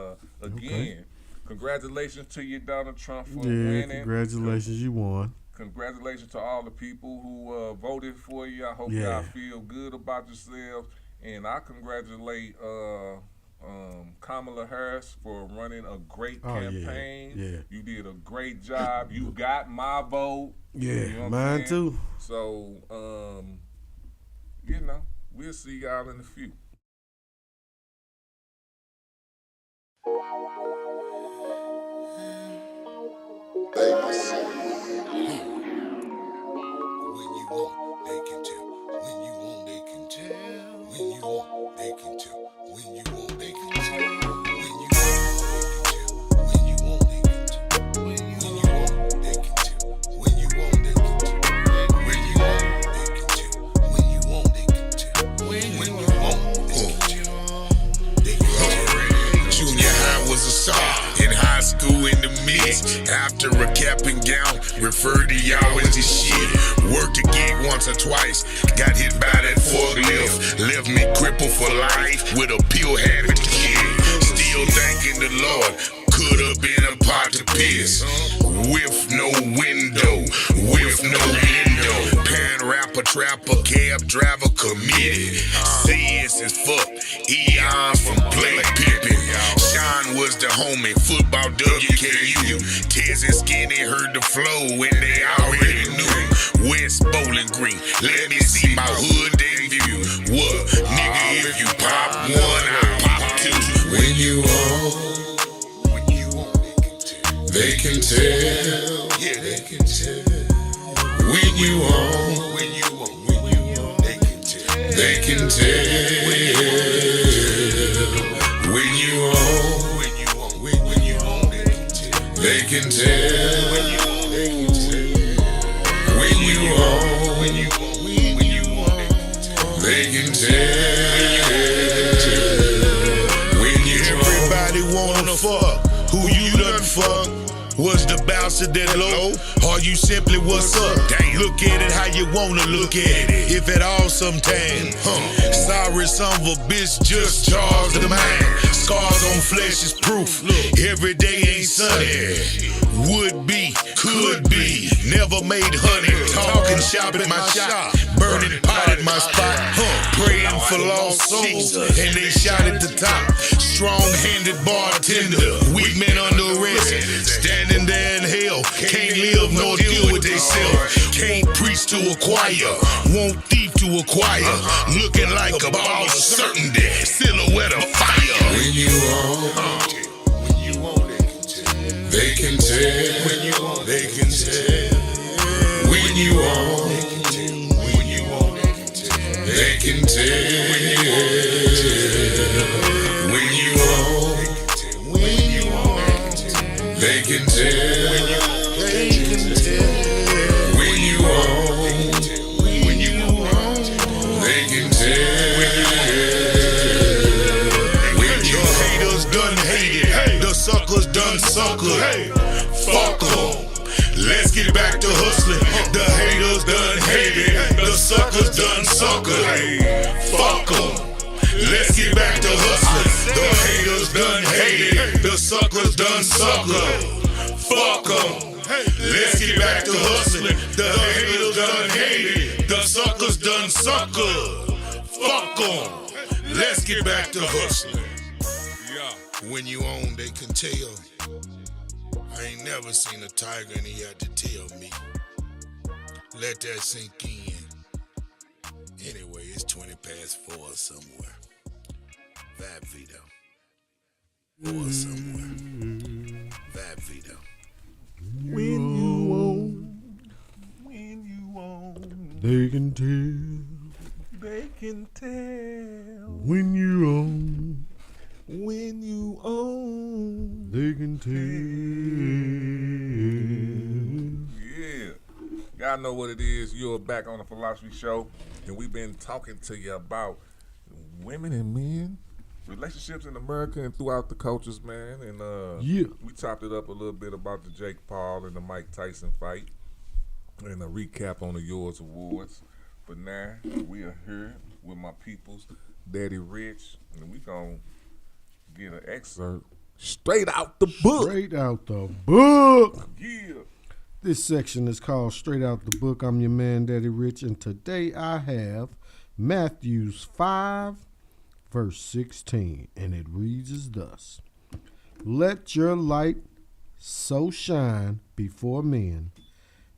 again, congratulations to you, Donald Trump, for winning. Congratulations, you won. Congratulations to all the people who voted for you. I hope y'all feel good about yourselves. And I congratulate Kamala Harris for running a great campaign. Yeah. You did a great job. You got my vote. Yeah, you know mine too. So, we'll see y'all in a few. school in the mix. After a cap and gown, refer to y'all as the shit. Worked a gig once or twice, got hit by that forklift. Left me crippled for life with a pill habit kid. Still thanking the Lord, could have been a pot to piss. With no window, with no window. Parent rapper, trapper, cab driver, committed. CS is fuck, Eons from Blake Pippin. Sean was the homie, football WKU. Tez and Skinny heard the flow and they already knew. West Bowling Green, let me see my hood debut. What? Nigga, if you pop one, I pop two. When you on, they can tell. Yeah, they can tell. When you on, they can tell. They can tell. When you on, they can tell. When you on, they can tell. When you everybody wanna fuck, who you done fuck? Was the bouncer that low, or you simply what's up? Look at it how you wanna look at it, if at all sometime. Sorry, son of a bitch, just charged the mind. Scars on flesh is proof, every day ain't sunny. Would be, could be, never made honey. Talking shop at my shop, burning pot at my spot. Praying for lost souls, and they shot at the top. Strong-handed bartender, weak men under arrest. Standing there in hell, can't live nor deal with themselves. Can't preach to a choir, won't thief to acquire. Looking like a ball of certainty, silhouette of fire. When you on, they can tell. When you on, they can tell. When you on, they can tell. When you on, they can tell. They can tell. When you on, they can tell. When your haters done hated, the suckers done suckered. Fuck 'em. Let's get back to hustling. The haters done hated, the suckers done suckered. Fuck 'em. Let's get back to hustling. The haters done hated, the suckers done suckered. Fuck 'em. Let's get back to hustling. The haters done hated, the suckers done suckered. Fuck 'em. Let's get back to hustling. When you own, they can tell. I ain't never seen a tiger and he had to tell me. Let that sink in. Anyway, it's 20 past 4 somewhere. Vibe Vito. 4 somewhere. Vibe Vito. When you on, they can tell. They can tell. When you on, When you own, they can tell. yeah. Y'all know what it is. You're back on the Philosophy Show, and we've been talking to you about women and men, relationships in America and throughout the cultures, man. And we chopped it up a little bit about the Jake Paul and the Mike Tyson fight, and a recap on the Yours Awards. But now we are here with my peoples, Daddy Rich, and we gonna get an excerpt straight out the book. Straight out the book. Yeah. This section is called Straight Out the Book. I'm your man, Daddy Rich, and today I have Matthew 5, verse 16, and it reads as thus. Let your light so shine before men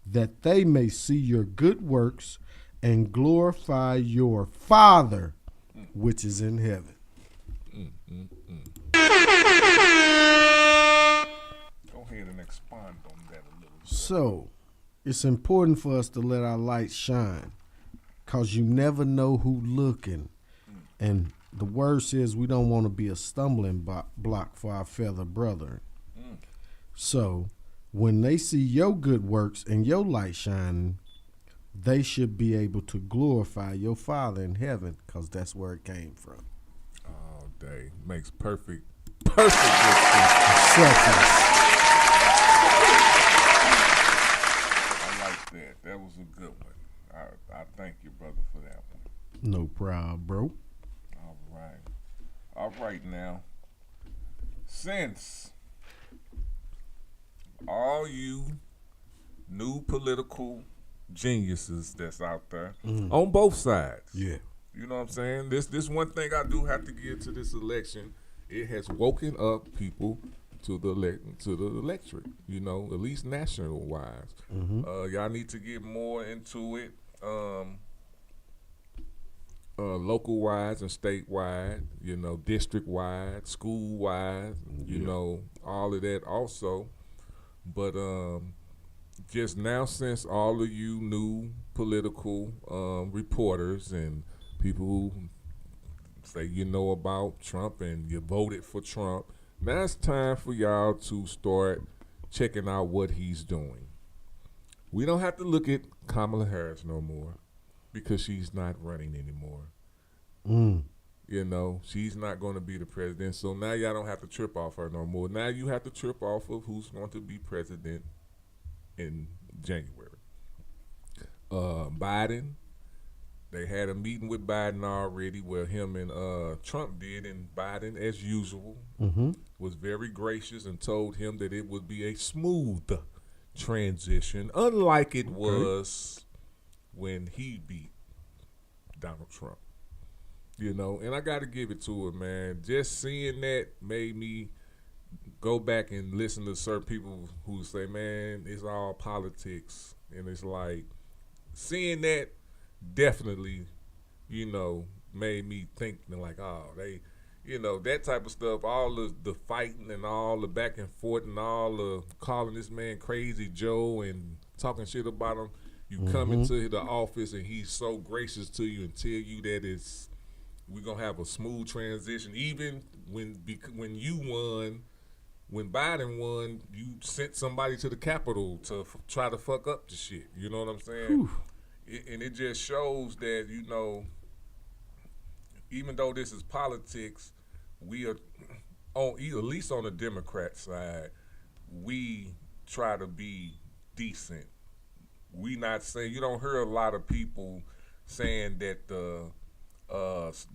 that they may see your good works and glorify your Father which is in heaven. Go ahead and expand on that a little bit. So, it's important for us to let our light shine, because you never know who looking. And the word says we don't want to be a stumbling block for our fellow brother. So, when they see your good works and your light shining, they should be able to glorify your Father in heaven, because that's where it came from. All day. Makes perfect sense. Selfless. No problem, bro. All right now. Since all you new political geniuses that's out there on both sides. Yeah. You know what I'm saying? This one thing I do have to give to this election, it has woken up people to the electric, you know, at least national wise. Y'all need to get more into it. Local wise and statewide, you know, district wide, school wide, you know, all of that also. But just now, since all of you new political reporters and people who say you know about Trump and you voted for Trump, now it's time for y'all to start checking out what he's doing. We don't have to look at Kamala Harris no more, because she's not running anymore. You know, she's not going to be the president. So now y'all don't have to trip off her no more. Now you have to trip off of who's going to be president in January. Biden, they had a meeting with Biden already where him and Trump did, and Biden, as usual, was very gracious and told him that it would be a smooth transition, unlike it was when he beat Donald Trump. You know, and I got to give it to him, man. Just seeing that made me go back and listen to certain people who say, man, it's all politics. And it's like, seeing that definitely, you know, made me think like, oh, they, you know, that type of stuff, all the fighting and all the back and forth and all the calling this man Crazy Joe and talking shit about him. You come into the office and he's so gracious to you and tell you that we're going to have a smooth transition. Even when you won, when Biden won, you sent somebody to the Capitol to try to fuck up the shit. You know what I'm saying? And it just shows that, you know, even though this is politics, we are, at least on the Democrat side, we try to be decent. We not saying, you don't hear a lot of people saying that the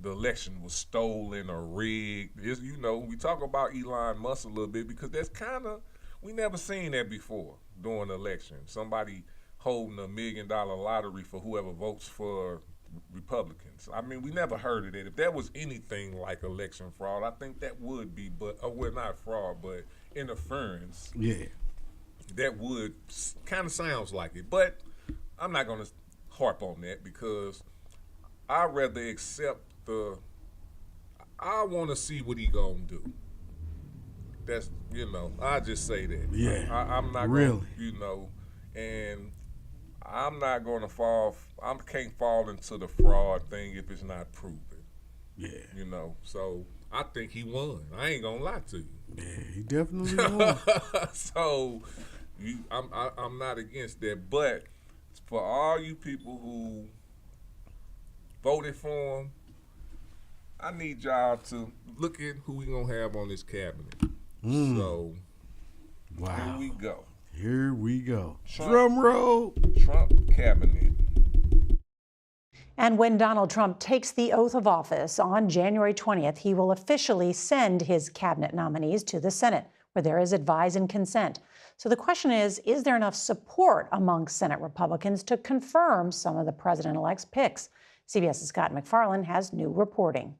election was stolen or rigged. You know, we talk about Elon Musk a little bit because that's kind of, we never seen that before during the election. Somebody holding $1 million lottery for whoever votes for Republicans. I mean, we never heard of that. If that was anything like election fraud, I think that would be, well, not fraud, but interference. Yeah. That would kind of sounds like it. But I'm not going to harp on that because I'd rather accept I want to see what he going to do. That's, you know, I just say that. Yeah. I'm not really going to, you know, and I'm not going to I can't fall into the fraud thing if it's not proven. Yeah. You know, so I think he won. I ain't going to lie to you. Yeah, he definitely won. So I'm not against that. But for all you people who voted for him, I need y'all to look at who we going to have on this cabinet. So, wow. Here we go. Here we go. Trump, Drum roll. Trump cabinet. And when Donald Trump takes the oath of office on January 20th, he will officially send his cabinet nominees to the Senate, where there is advise and consent. So the question is there enough support among Senate Republicans to confirm some of the president-elect's picks? CBS's Scott McFarland has new reporting.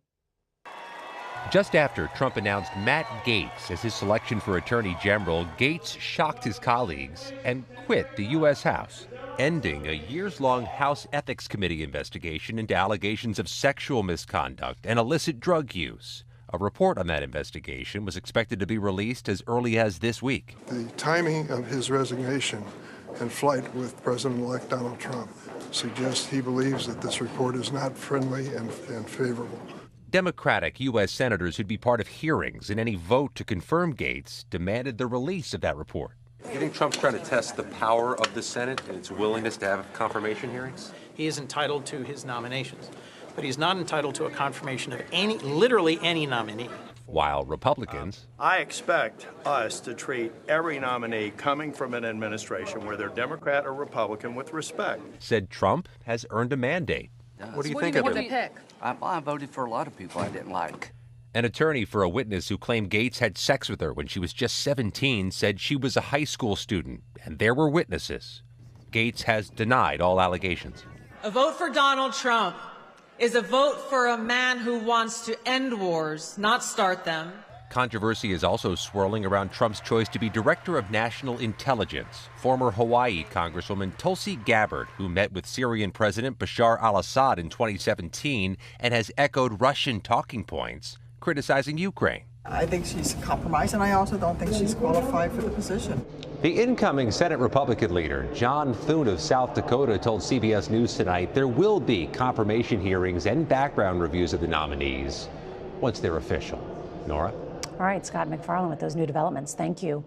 Just after Trump announced Matt Gaetz as his selection for Attorney General, Gaetz shocked his colleagues and quit the U.S. House, ending a years-long House Ethics Committee investigation into allegations of sexual misconduct and illicit drug use. A report on that investigation was expected to be released as early as this week. The timing of his resignation and flight with President-elect Donald Trump suggests he believes that this report is not friendly and favorable. Democratic U.S. senators who'd be part of hearings in any vote to confirm Gaetz demanded the release of that report. You think Trump's trying to test the power of the Senate and its willingness to have confirmation hearings? He is entitled to his nominations, but he's not entitled to a confirmation of literally any nominee. While Republicans... I expect us to treat every nominee coming from an administration, whether Democrat or Republican, with respect. Said Trump has earned a mandate. does. What do you think of it? Pick? I voted for a lot of people I didn't like. An attorney for a witness who claimed Gates had sex with her when she was just 17 said she was a high school student, and there were witnesses. Gates has denied all allegations. A vote for Donald Trump is a vote for a man who wants to end wars, not start them. Controversy is also swirling around Trump's choice to be Director of National Intelligence. Former Hawaii Congresswoman Tulsi Gabbard, who met with Syrian President Bashar al-Assad in 2017 and has echoed Russian talking points, criticizing Ukraine. I think she's compromised, and I also don't think she's qualified for the position. The incoming Senate Republican leader, John Thune of South Dakota, told CBS News tonight there will be confirmation hearings and background reviews of the nominees once they're official. Nora? All right, Scott McFarland with those new developments. Thank you.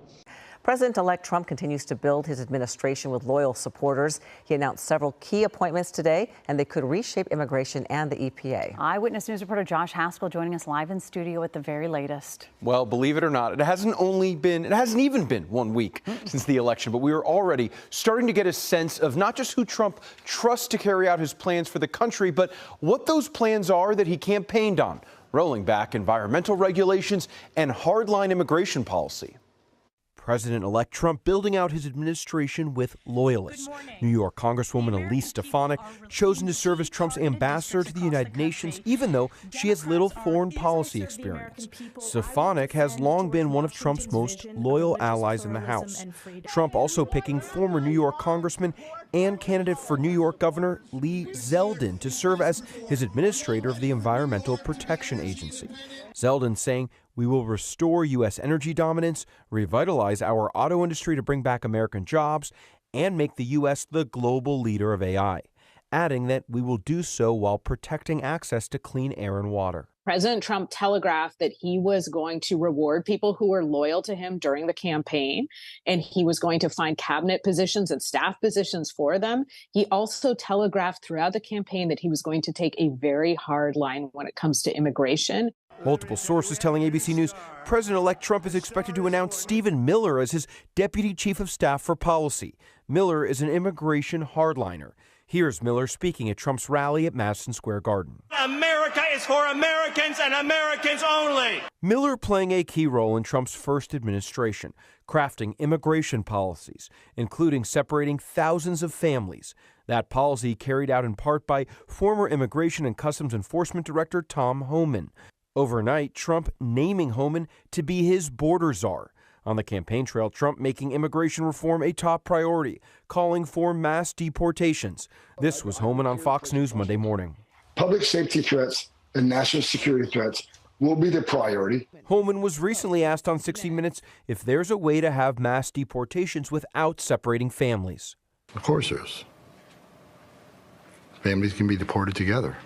President-elect Trump continues to build his administration with loyal supporters. He announced several key appointments today, and they could reshape immigration and the EPA. Eyewitness News reporter Josh Haskell joining us live in studio with the very latest. Well, believe it or not, it hasn't even been 1 week since the election, but we are already starting to get a sense of not just who Trump trusts to carry out his plans for the country, but what those plans are that he campaigned on, rolling back environmental regulations and hardline immigration policy. President-elect Trump building out his administration with loyalists. New York Congresswoman Elise Stefanik chosen to serve as Trump's ambassador to the United Nations, even though she has little foreign policy experience. Stefanik has long been one of Trump's most loyal allies in the House. Trump also picking former New York Congressman and candidate for New York Governor Lee Zeldin to serve as his administrator of the Environmental Protection Agency. Zeldin saying, "We will restore U.S. energy dominance, revitalize our auto industry to bring back American jobs, and make the U.S. the global leader of AI," adding that we will do so while protecting access to clean air and water. President Trump telegraphed that he was going to reward people who were loyal to him during the campaign, and he was going to find cabinet positions and staff positions for them. He also telegraphed throughout the campaign that he was going to take a very hard line when it comes to immigration. Multiple sources telling ABC News President-elect Trump is expected to announce Stephen Miller as his deputy chief of staff for policy. Miller is an immigration hardliner. Here's Miller speaking at Trump's rally at Madison Square Garden. America is for Americans and Americans only. Miller playing a key role in Trump's first administration, crafting immigration policies, including separating thousands of families. That policy carried out in part by former Immigration and Customs Enforcement Director Tom Homan. Overnight, Trump naming Homan to be his border czar. On the campaign trail, Trump making immigration reform a top priority, calling for mass deportations. This was Homan on Fox News Monday morning. Public safety threats and national security threats will be the priority. Homan was recently asked on 60 Minutes if there's a way to have mass deportations without separating families. Of course there is. Families can be deported together.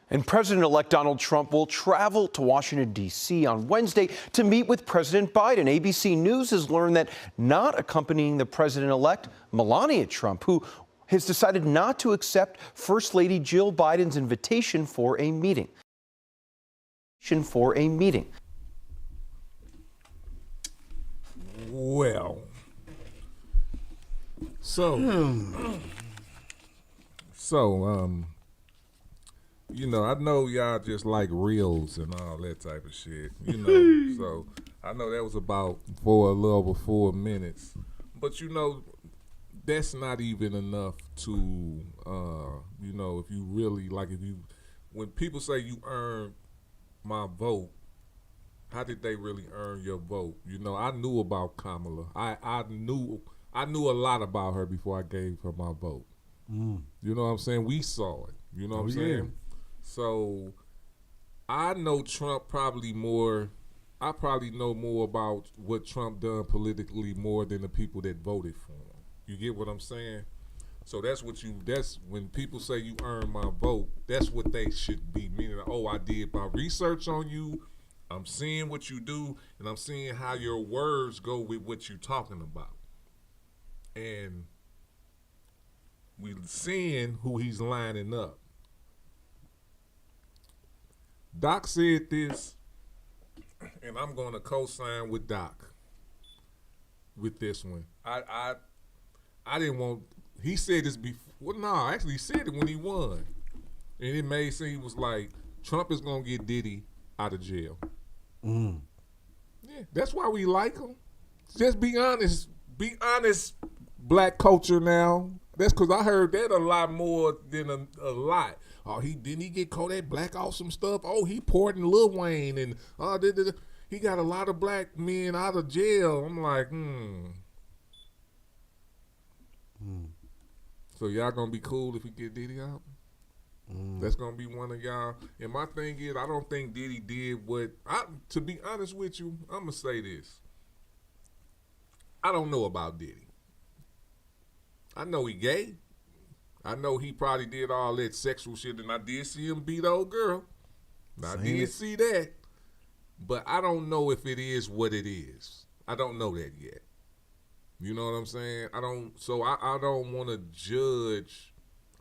And President-elect Donald Trump will travel to Washington, D.C. on Wednesday to meet with President Biden. ABC News has learned that not accompanying the president-elect, Melania Trump, who has decided not to accept First Lady Jill Biden's invitation for a meeting. Well, you know, I know y'all just like reels and all that type of shit, you know. So I know that was about for a little over 4 minutes, but you know, that's not even enough to, you know, if you really like, when people say you earned my vote, how did they really earn your vote? You know, I knew about Kamala. I knew a lot about her before I gave her my vote. You know what I'm saying? We saw it. You know what I'm saying? So I know Trump probably more. I probably know more about what Trump done politically more than the people that voted for him. You get what I'm saying? So that's when people say you earned my vote, that's what they should be meaning. Oh, I did my research on you. I'm seeing what you do, and I'm seeing how your words go with what you're talking about. And we're seeing who he's lining up. Doc said this, and I'm going to co-sign with Doc with this one. I didn't want. He said this before. Well, no, actually, he said it when he won. And it made seem was like Trump is gonna get Diddy out of jail. Mm. Yeah, that's why we like him. Just be honest. Be honest, black culture now. That's because I heard that a lot more than a lot. Oh, didn't he get Kodak Black off some stuff? Oh, he poured in Lil Wayne and he got a lot of black men out of jail. I'm like, So y'all gonna be cool if he get Diddy out? That's gonna be one of y'all. And my thing is, I don't think Diddy did what. To be honest with you, I'm gonna say this. I don't know about Diddy. I know he gay. I know he probably did all that sexual shit, and I did see him beat old girl. I did see that. But I don't know if it is what it is. I don't know that yet. You know what I'm saying? I don't want to judge.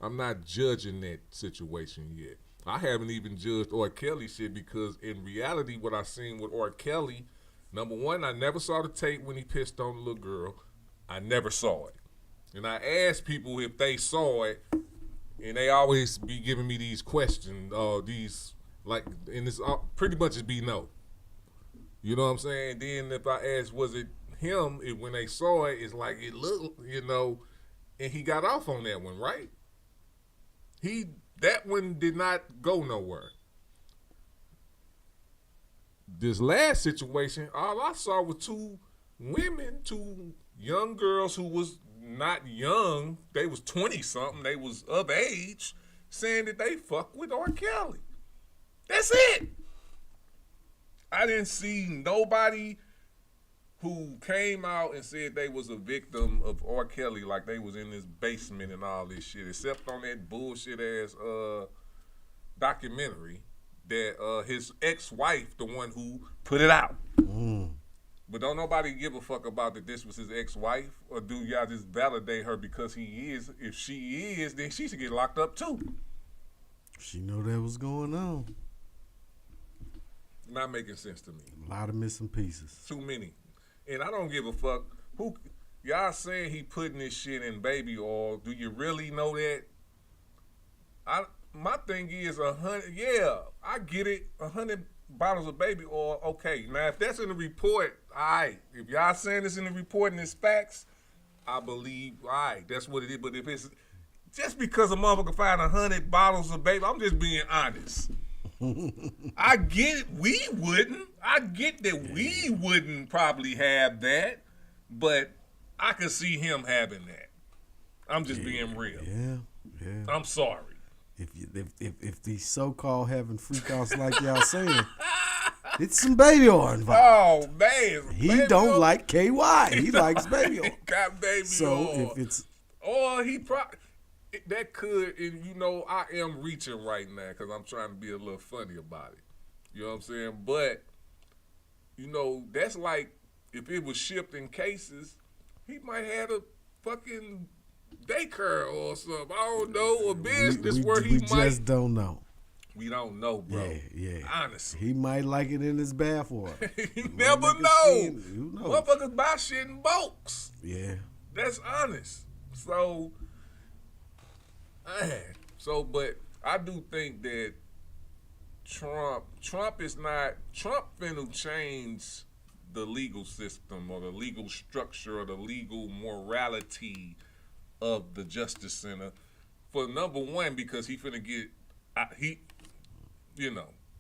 I'm not judging that situation yet. I haven't even judged R. Kelly shit because in reality, what I seen with R. Kelly, number one, I never saw the tape when he pissed on the little girl. I never saw it. And I asked people if they saw it, and they always be giving me these questions, and it's pretty much just be no. You know what I'm saying? Then if I ask, was it him? When they saw it, it's like it looked, and he got off on that one, right? That one did not go nowhere. This last situation, all I saw was two young girls who was not young. They was 20-something. They was of age, saying that they fuck with R. Kelly. That's it. I didn't see nobody who came out and said they was a victim of R. Kelly, like they was in his basement and all this shit, except on that bullshit ass documentary that his ex-wife, the one who put it out. But don't nobody give a fuck about that this was his ex-wife, or do y'all just validate her because he is? If she is, then she should get locked up too. She know that was going on. Not making sense to me. A lot of missing pieces. Too many. And I don't give a fuck. Y'all saying he putting this shit in baby oil. Do you really know that? My thing is 100. Yeah, I get it. 100 bottles of baby oil. Okay, now if that's in the report, all right. If y'all saying this in the report and it's facts, I believe. All right, that's what it is. But if it's just because a motherfucker find 100 bottles of baby, I'm just being honest. I get it. We wouldn't. I get that we wouldn't probably have that, but I could see him having that. I'm just being real. Yeah. I'm sorry. If these so-called having freakouts like y'all saying, it's some baby oil involved. Oh man, he don't like KY. He likes baby oil. Got baby oil. So if it's he probably. That could, and I am reaching right now because I'm trying to be a little funny about it. You know what I'm saying? But, that's like if it was shipped in cases, he might have a fucking daycare or something. I don't know, a business where he might. We just don't know. We don't know, bro. Yeah. Honestly. He might like it in his bathwater. You never know. Who knows? Motherfuckers buy shit in bulks. Yeah. That's honest. So... but I do think that Trump finna change the legal system or the legal structure or the legal morality of the Justice Center for number one, because he finna get,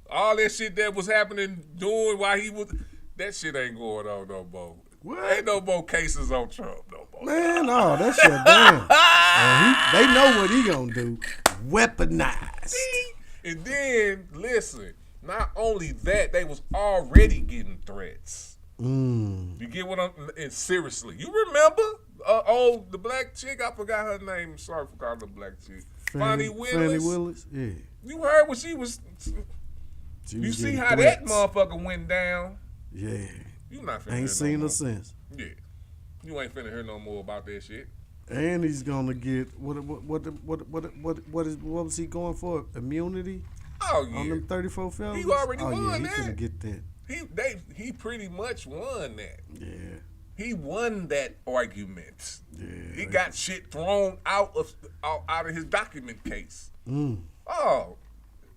all that shit that was happening doing while he was, that shit ain't going on no more. What? Ain't no more cases on Trump no more. Man, no, that shit done. They know what he gonna do. Weaponized. And then, listen, not only that, they was already getting threats. You get what and seriously. You remember, the black chick, I forgot her name. Sorry for calling her black chick. Fannie Willis. Fannie Willis, yeah. You heard what she was you see how threats. that motherfucker went down? Yeah. You not finna Ain't seen her since. Yeah. You ain't finna hear no more about that shit. And he's gonna get what was he going for? Immunity? Oh yeah. On them 34 felonies? He already won yeah, that. He finna get that. He pretty much won that. Yeah. He won that argument. Yeah. He got shit thrown out of his document case. Oh,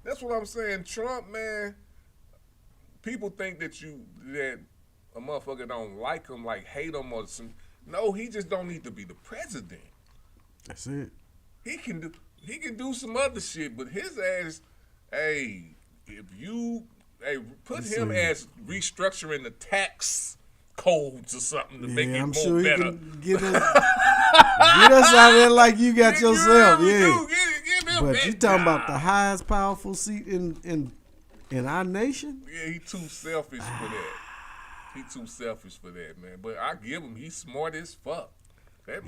that's what I'm saying. Trump, man, people think that a motherfucker don't like him, like hate him or some. No, he just don't need to be the president. That's it. He can do some other shit, but his ass, hey, put him as restructuring the tax codes or something to make it I'm more sure better. He can get us out there like you got yourself. Yeah. But you talking about the highest powerful seat in our nation? Yeah, he too selfish for that. He too selfish for that, man. But I give him, he's smart as fuck. That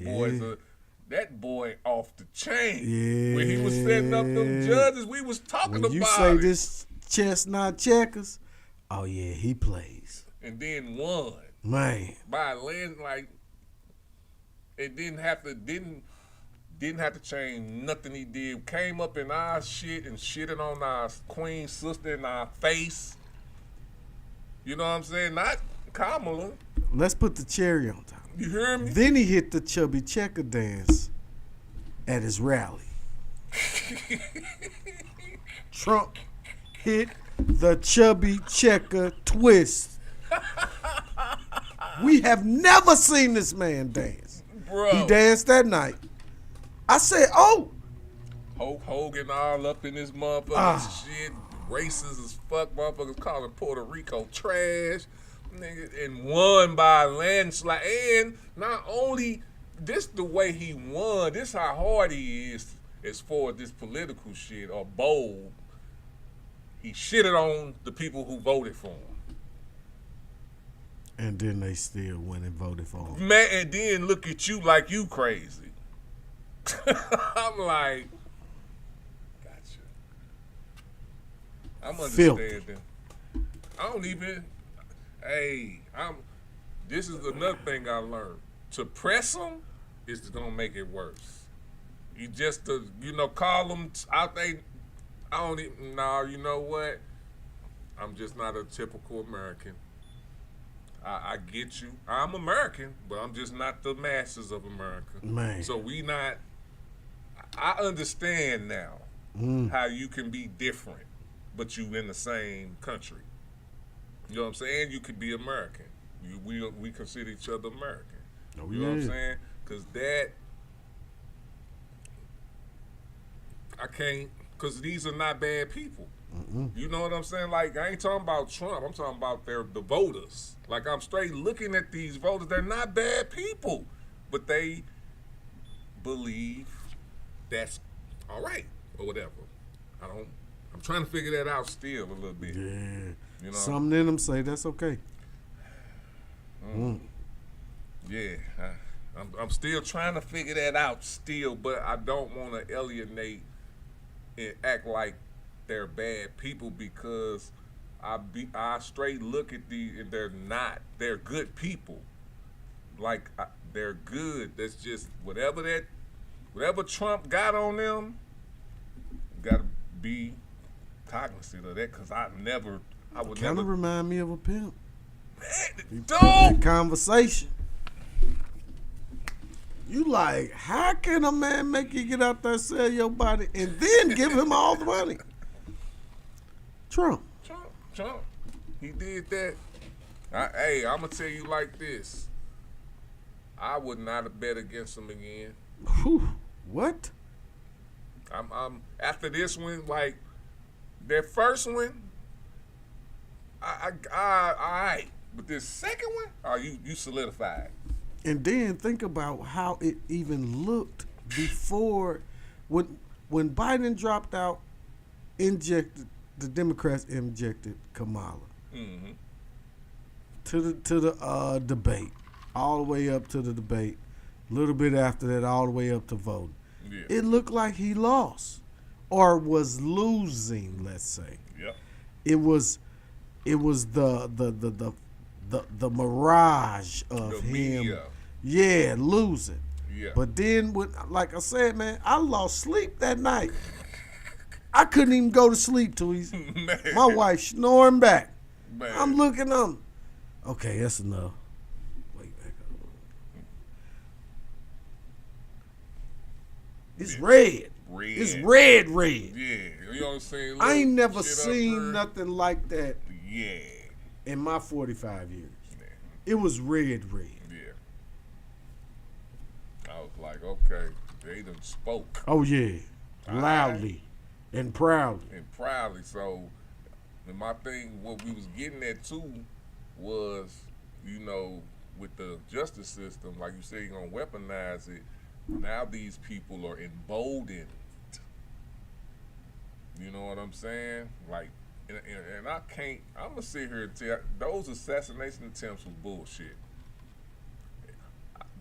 boy off the chain. Yeah. When he was setting up them judges, we was talking about it. When you say this chestnut checkers, oh yeah, he plays. And then won. Man. By a land, like, it didn't have to change nothing he did. Came up in our shit and shitted on our queen sister in our face. You know what I'm saying? Not Kamala. Let's put the cherry on top. You hear me? Then he hit the chubby checker dance at his rally. Trump hit the chubby checker twist. We have never seen this man dance. Bro. He danced that night. I said, oh. Hulk Hogan all up in this motherfucking shit. Racist as fuck. Motherfuckers calling Puerto Rico trash. Nigga, and won by a landslide. And not only this the way he won, this how hard he is as far as this political shit or bold. He shitted on the people who voted for him. And then they still went and voted for him. Man, and then look at you like you crazy. I'm like, gotcha. I'm understanding. I don't even. This is another thing I learned. To press them is gonna make it worse. You just call them out there. I don't even. No, you know what? I'm just not a typical American. I get you. I'm American, but I'm just not the masses of America. Man. So we not. I understand now how you can be different, but you in the same country. You know what I'm saying? You could be American. We consider each other American. Oh, you know what I'm saying? Because I can't, because these are not bad people. You know what I'm saying? Like, I ain't talking about Trump. I'm talking about the voters. Like, I'm straight looking at these voters. They're not bad people, but they believe that's all right or whatever. I'm trying to figure that out still a little bit. Yeah. You know? Something in them say that's okay. Yeah. I'm still trying to figure that out still, but I don't want to alienate and act like they're bad people because I straight look at these and they're not. They're good people. Like, they're good. That's just whatever Trump got on them, got to be cognizant of that because I would never. Kind of remind me of a pimp. Don't conversation. You like, how can a man make you get out there, sell your body, and then give him all the money? Trump. He did that. I'm gonna tell you like this. I would not have bet against him again. Whew. What? I'm after this one, like that first one. All right, but this second one, you solidified. And then think about how it even looked before, when Biden dropped out, the Democrats injected Kamala to the debate, all the way up to the debate. A little bit after that, all the way up to voting. Yeah. It looked like he lost or was losing. Let's say. Yeah. It was the mirage of him, losing. Yeah. But then, like I said, man, I lost sleep that night. I couldn't even go to sleep till my wife snoring back. Man. I'm looking on. Okay, that's enough. Wait back up. It's red. Red. It's red. Yeah. don't see. I ain't never seen nothing like that. Yeah. In my 45 years, it was red. Yeah. I was like, okay, they done spoke. Oh yeah, loudly and proudly. So, and my thing, what we was getting at too, was, you know, with the justice system, like you said, you're gonna weaponize it. Now these people are emboldened. You know what I'm saying? Like, and I can't. I'm gonna sit here and tell those assassination attempts was bullshit.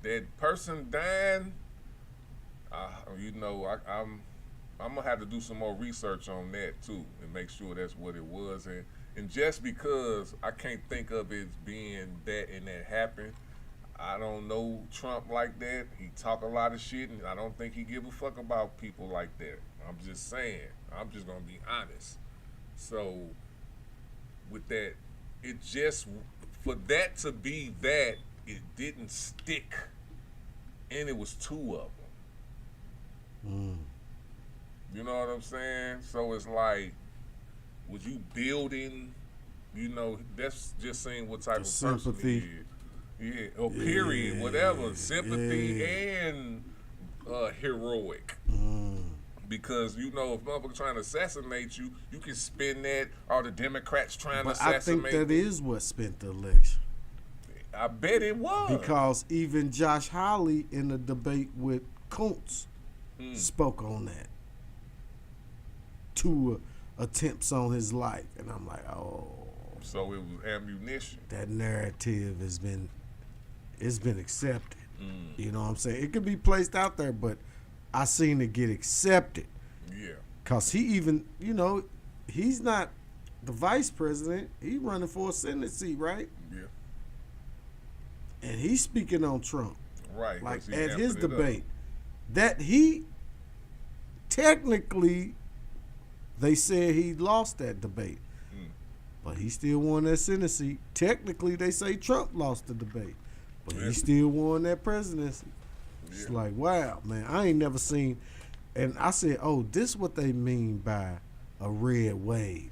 That person dying, you know, I'm gonna have to do some more research on that too and make sure that's what it was. And just because I can't think of it being that and that happened, I don't know Trump like that. He talk a lot of shit, and I don't think he give a fuck about people like that. I'm just saying. I'm just gonna be honest. So with that, it just, for that to be that, it didn't stick, and it was two of them. You know what I'm saying? So it's like, was you building, you know, that's just saying what type of sympathy. person he is. Yeah, or period, whatever. Sympathy and heroic. Because, you know, if motherfuckers trying to assassinate you, you can spin that, or the Democrats trying to assassinate. I think that is what spent the election. I bet it was. Because even Josh Hawley in the debate with Kuntz spoke on that. 2 attempts on his life. And I'm like, oh. So it was ammunition. That narrative has been, it's been accepted. You know what I'm saying? It could be placed out there, but I seen it get accepted. Yeah. Because he even, you know, he's not the vice president. He running for a Senate seat, right? Yeah. And he's speaking on Trump. Right. Like at his debate. That he, technically, they said he lost that debate. But he still won that Senate seat. Technically, they say Trump lost the debate. But he still won that presidency. It's like, wow, man, I ain't never seen. And I said, oh, this what they mean by a red wave.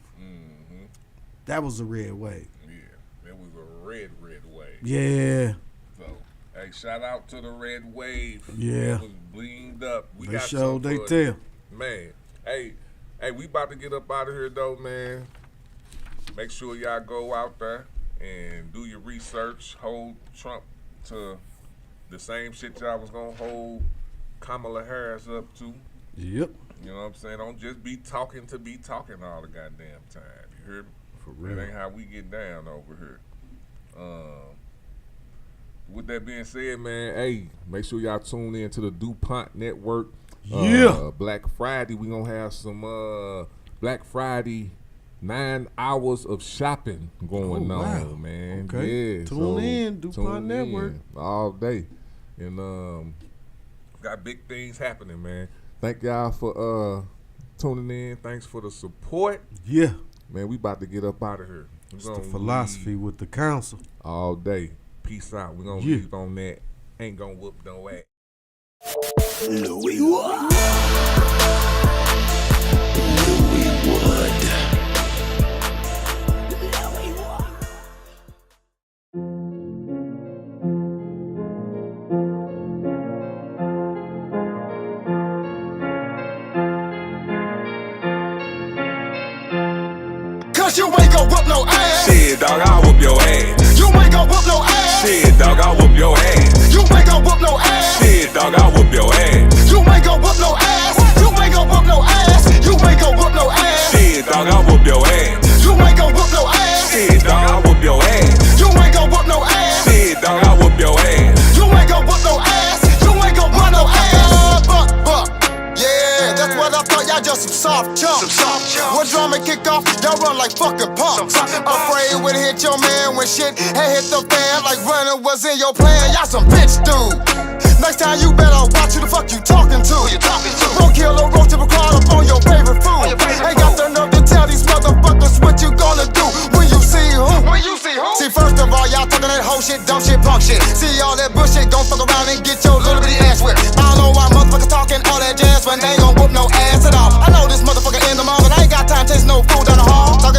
That was a red wave. Yeah, that was a red wave. Yeah. So, hey, shout out to the red wave. Yeah. It was bleamed up. We They got showed some they for tell. it. Man, hey, we about to get up out of here, though, man. Make sure y'all go out there and do your research. Hold Trump to the same shit y'all was gonna hold Kamala Harris up to. Yep. You know what I'm saying? Don't just be talking to be talking all the goddamn time. You hear me? For real. That ain't how we get down over here. With that being said, man, hey, make sure y'all tune in to the DuPont Network. Black Friday, we gonna have some Black Friday 9 hours of shopping going on, man. Okay. Yeah, Tune in, DuPont Network. All day. And got big things happening, man. Thank y'all for tuning in. Thanks for the support. Yeah. Man, we about to get up out of here. It's the philosophy with the council. All day. Peace out. We're going to leave on that. Ain't going to whoop no ass. Louis Wood. Cause you ain't gon' whoop no ass. Shit, dog, I'll whoop your ass. You ain't gon' whoop no ass. Shit, dog, I'll whoop your ass. You ain't gon' whoop no ass. Shit, dog, I'll whoop your ass. You ain't gon' whoop no ass. You ain't gon' whoop no ass. You ain't gon' whoop no ass. Shit, dog, I'll whoop your ass. You ain't gon' whoop no ass. Shit, dog, I'll whoop your ass. You ain't gon' whoop no ass. Shit, dog, I'll whoop your ass. You ain't gon' whoop no ass. You ain't gon' whoop no ass. Yeah, that's what I thought. Y'all just some soft chumps. When drama kick off, y'all run like fucking punks. Afraid when it hit your man when shit had hit the fan like running was in your plan. Y'all some bitch dude. Next time you better watch who the fuck you talking to. Bro, kill a roast to a crowd up on your favorite food. Ain't got the nerve to tell these motherfuckers what you gonna do when you see who. See, first of all, y'all talking that whole shit, dumb shit, punk shit. See all that bullshit, gon' fuck around and get your little bitty ass whipped. I don't know why motherfuckers talking all that jazz when they ain't gon' whoop no ass at all. I know this motherfucker in the mall, but I ain't got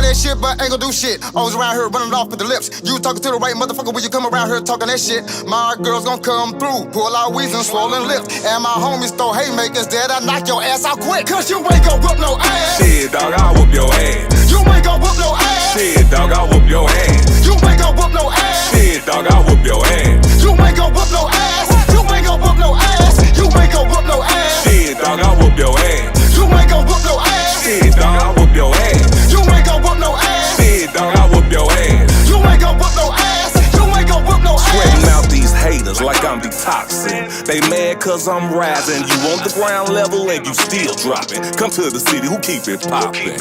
that shit, but ain't gon' do shit. Always around here running off with the lips. You talking to the right motherfucker when you come around here talking that shit. My girls gon' come through, pull out weeds and swollen lips. And my homies throw haymakers there that knock your ass out quick. Cause you ain't gon' whoop no ass. Shit, dog, I'll whoop your ass. You ain't gon' whoop no ass. Shit, dog, I'll whoop your ass. You ain't gon' whoop no ass. Shit, dog, I'll whoop your ass. You ain't gon' whoop no ass. You ain't gon' whoop no ass. You ain't gon' whoop no ass. Shit, dog, I'll whoop your ass. You ain't gon' whoop no ass. Shit, dog, I'll whoop your ass. You ain't gon' whoop no ass. Shit, dog, I'll whoop your ass. You ain't gon' whoop no ass. You ain't gon' whoop no ass. Sweating out these haters like I'm detoxing. They mad cause I'm rising. You on the ground level and you still dropping. Come to the city, who keep it poppin'?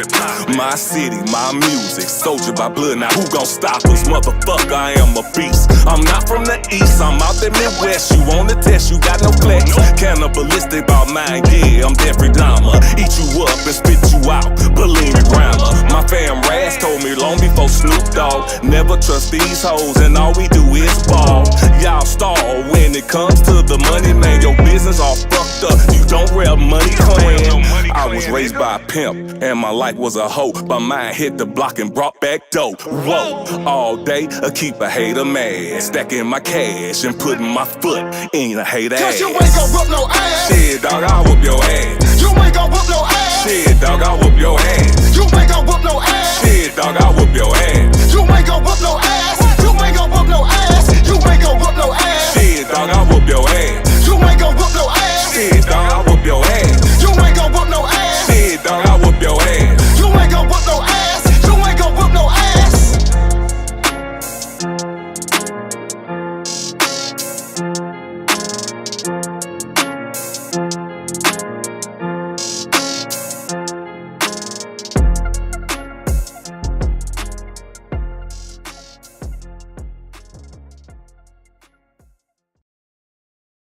My city, my music, soldier by blood. Now who gon' stop us? Motherfucker, I am a beast. I'm not from the east, I'm out the Midwest. You on the test, you got no flex. Cannibalistic about mine, yeah, I'm Jeffrey Dahmer. Eat you up and spit you out, Bellini Rhymer. My fam Raz told me long before Snoop Dogg, never trust these hoes and all we do is ball. Y'all stall when it comes to the money, man. Your business all fucked up. You don't rep money clan. I was raised by a pimp and my life was a hoe. But mine hit the block and brought back dope. Whoa, all day I keep a hater mad, stacking my cash and putting my foot in a hater ass. Cause you ain't gon' whoop no ass. Shit, dog, I'll whoop your ass. You ain't gon' whoop no ass. Shit, dog, I'll whoop your ass. You ain't gon' whoop no ass. Shit, dog, I'll whoop your ass. You ain't gon' whoop no ass. You ain't gon' whoop no ass. You ain't gon' whoop no ass. Shit,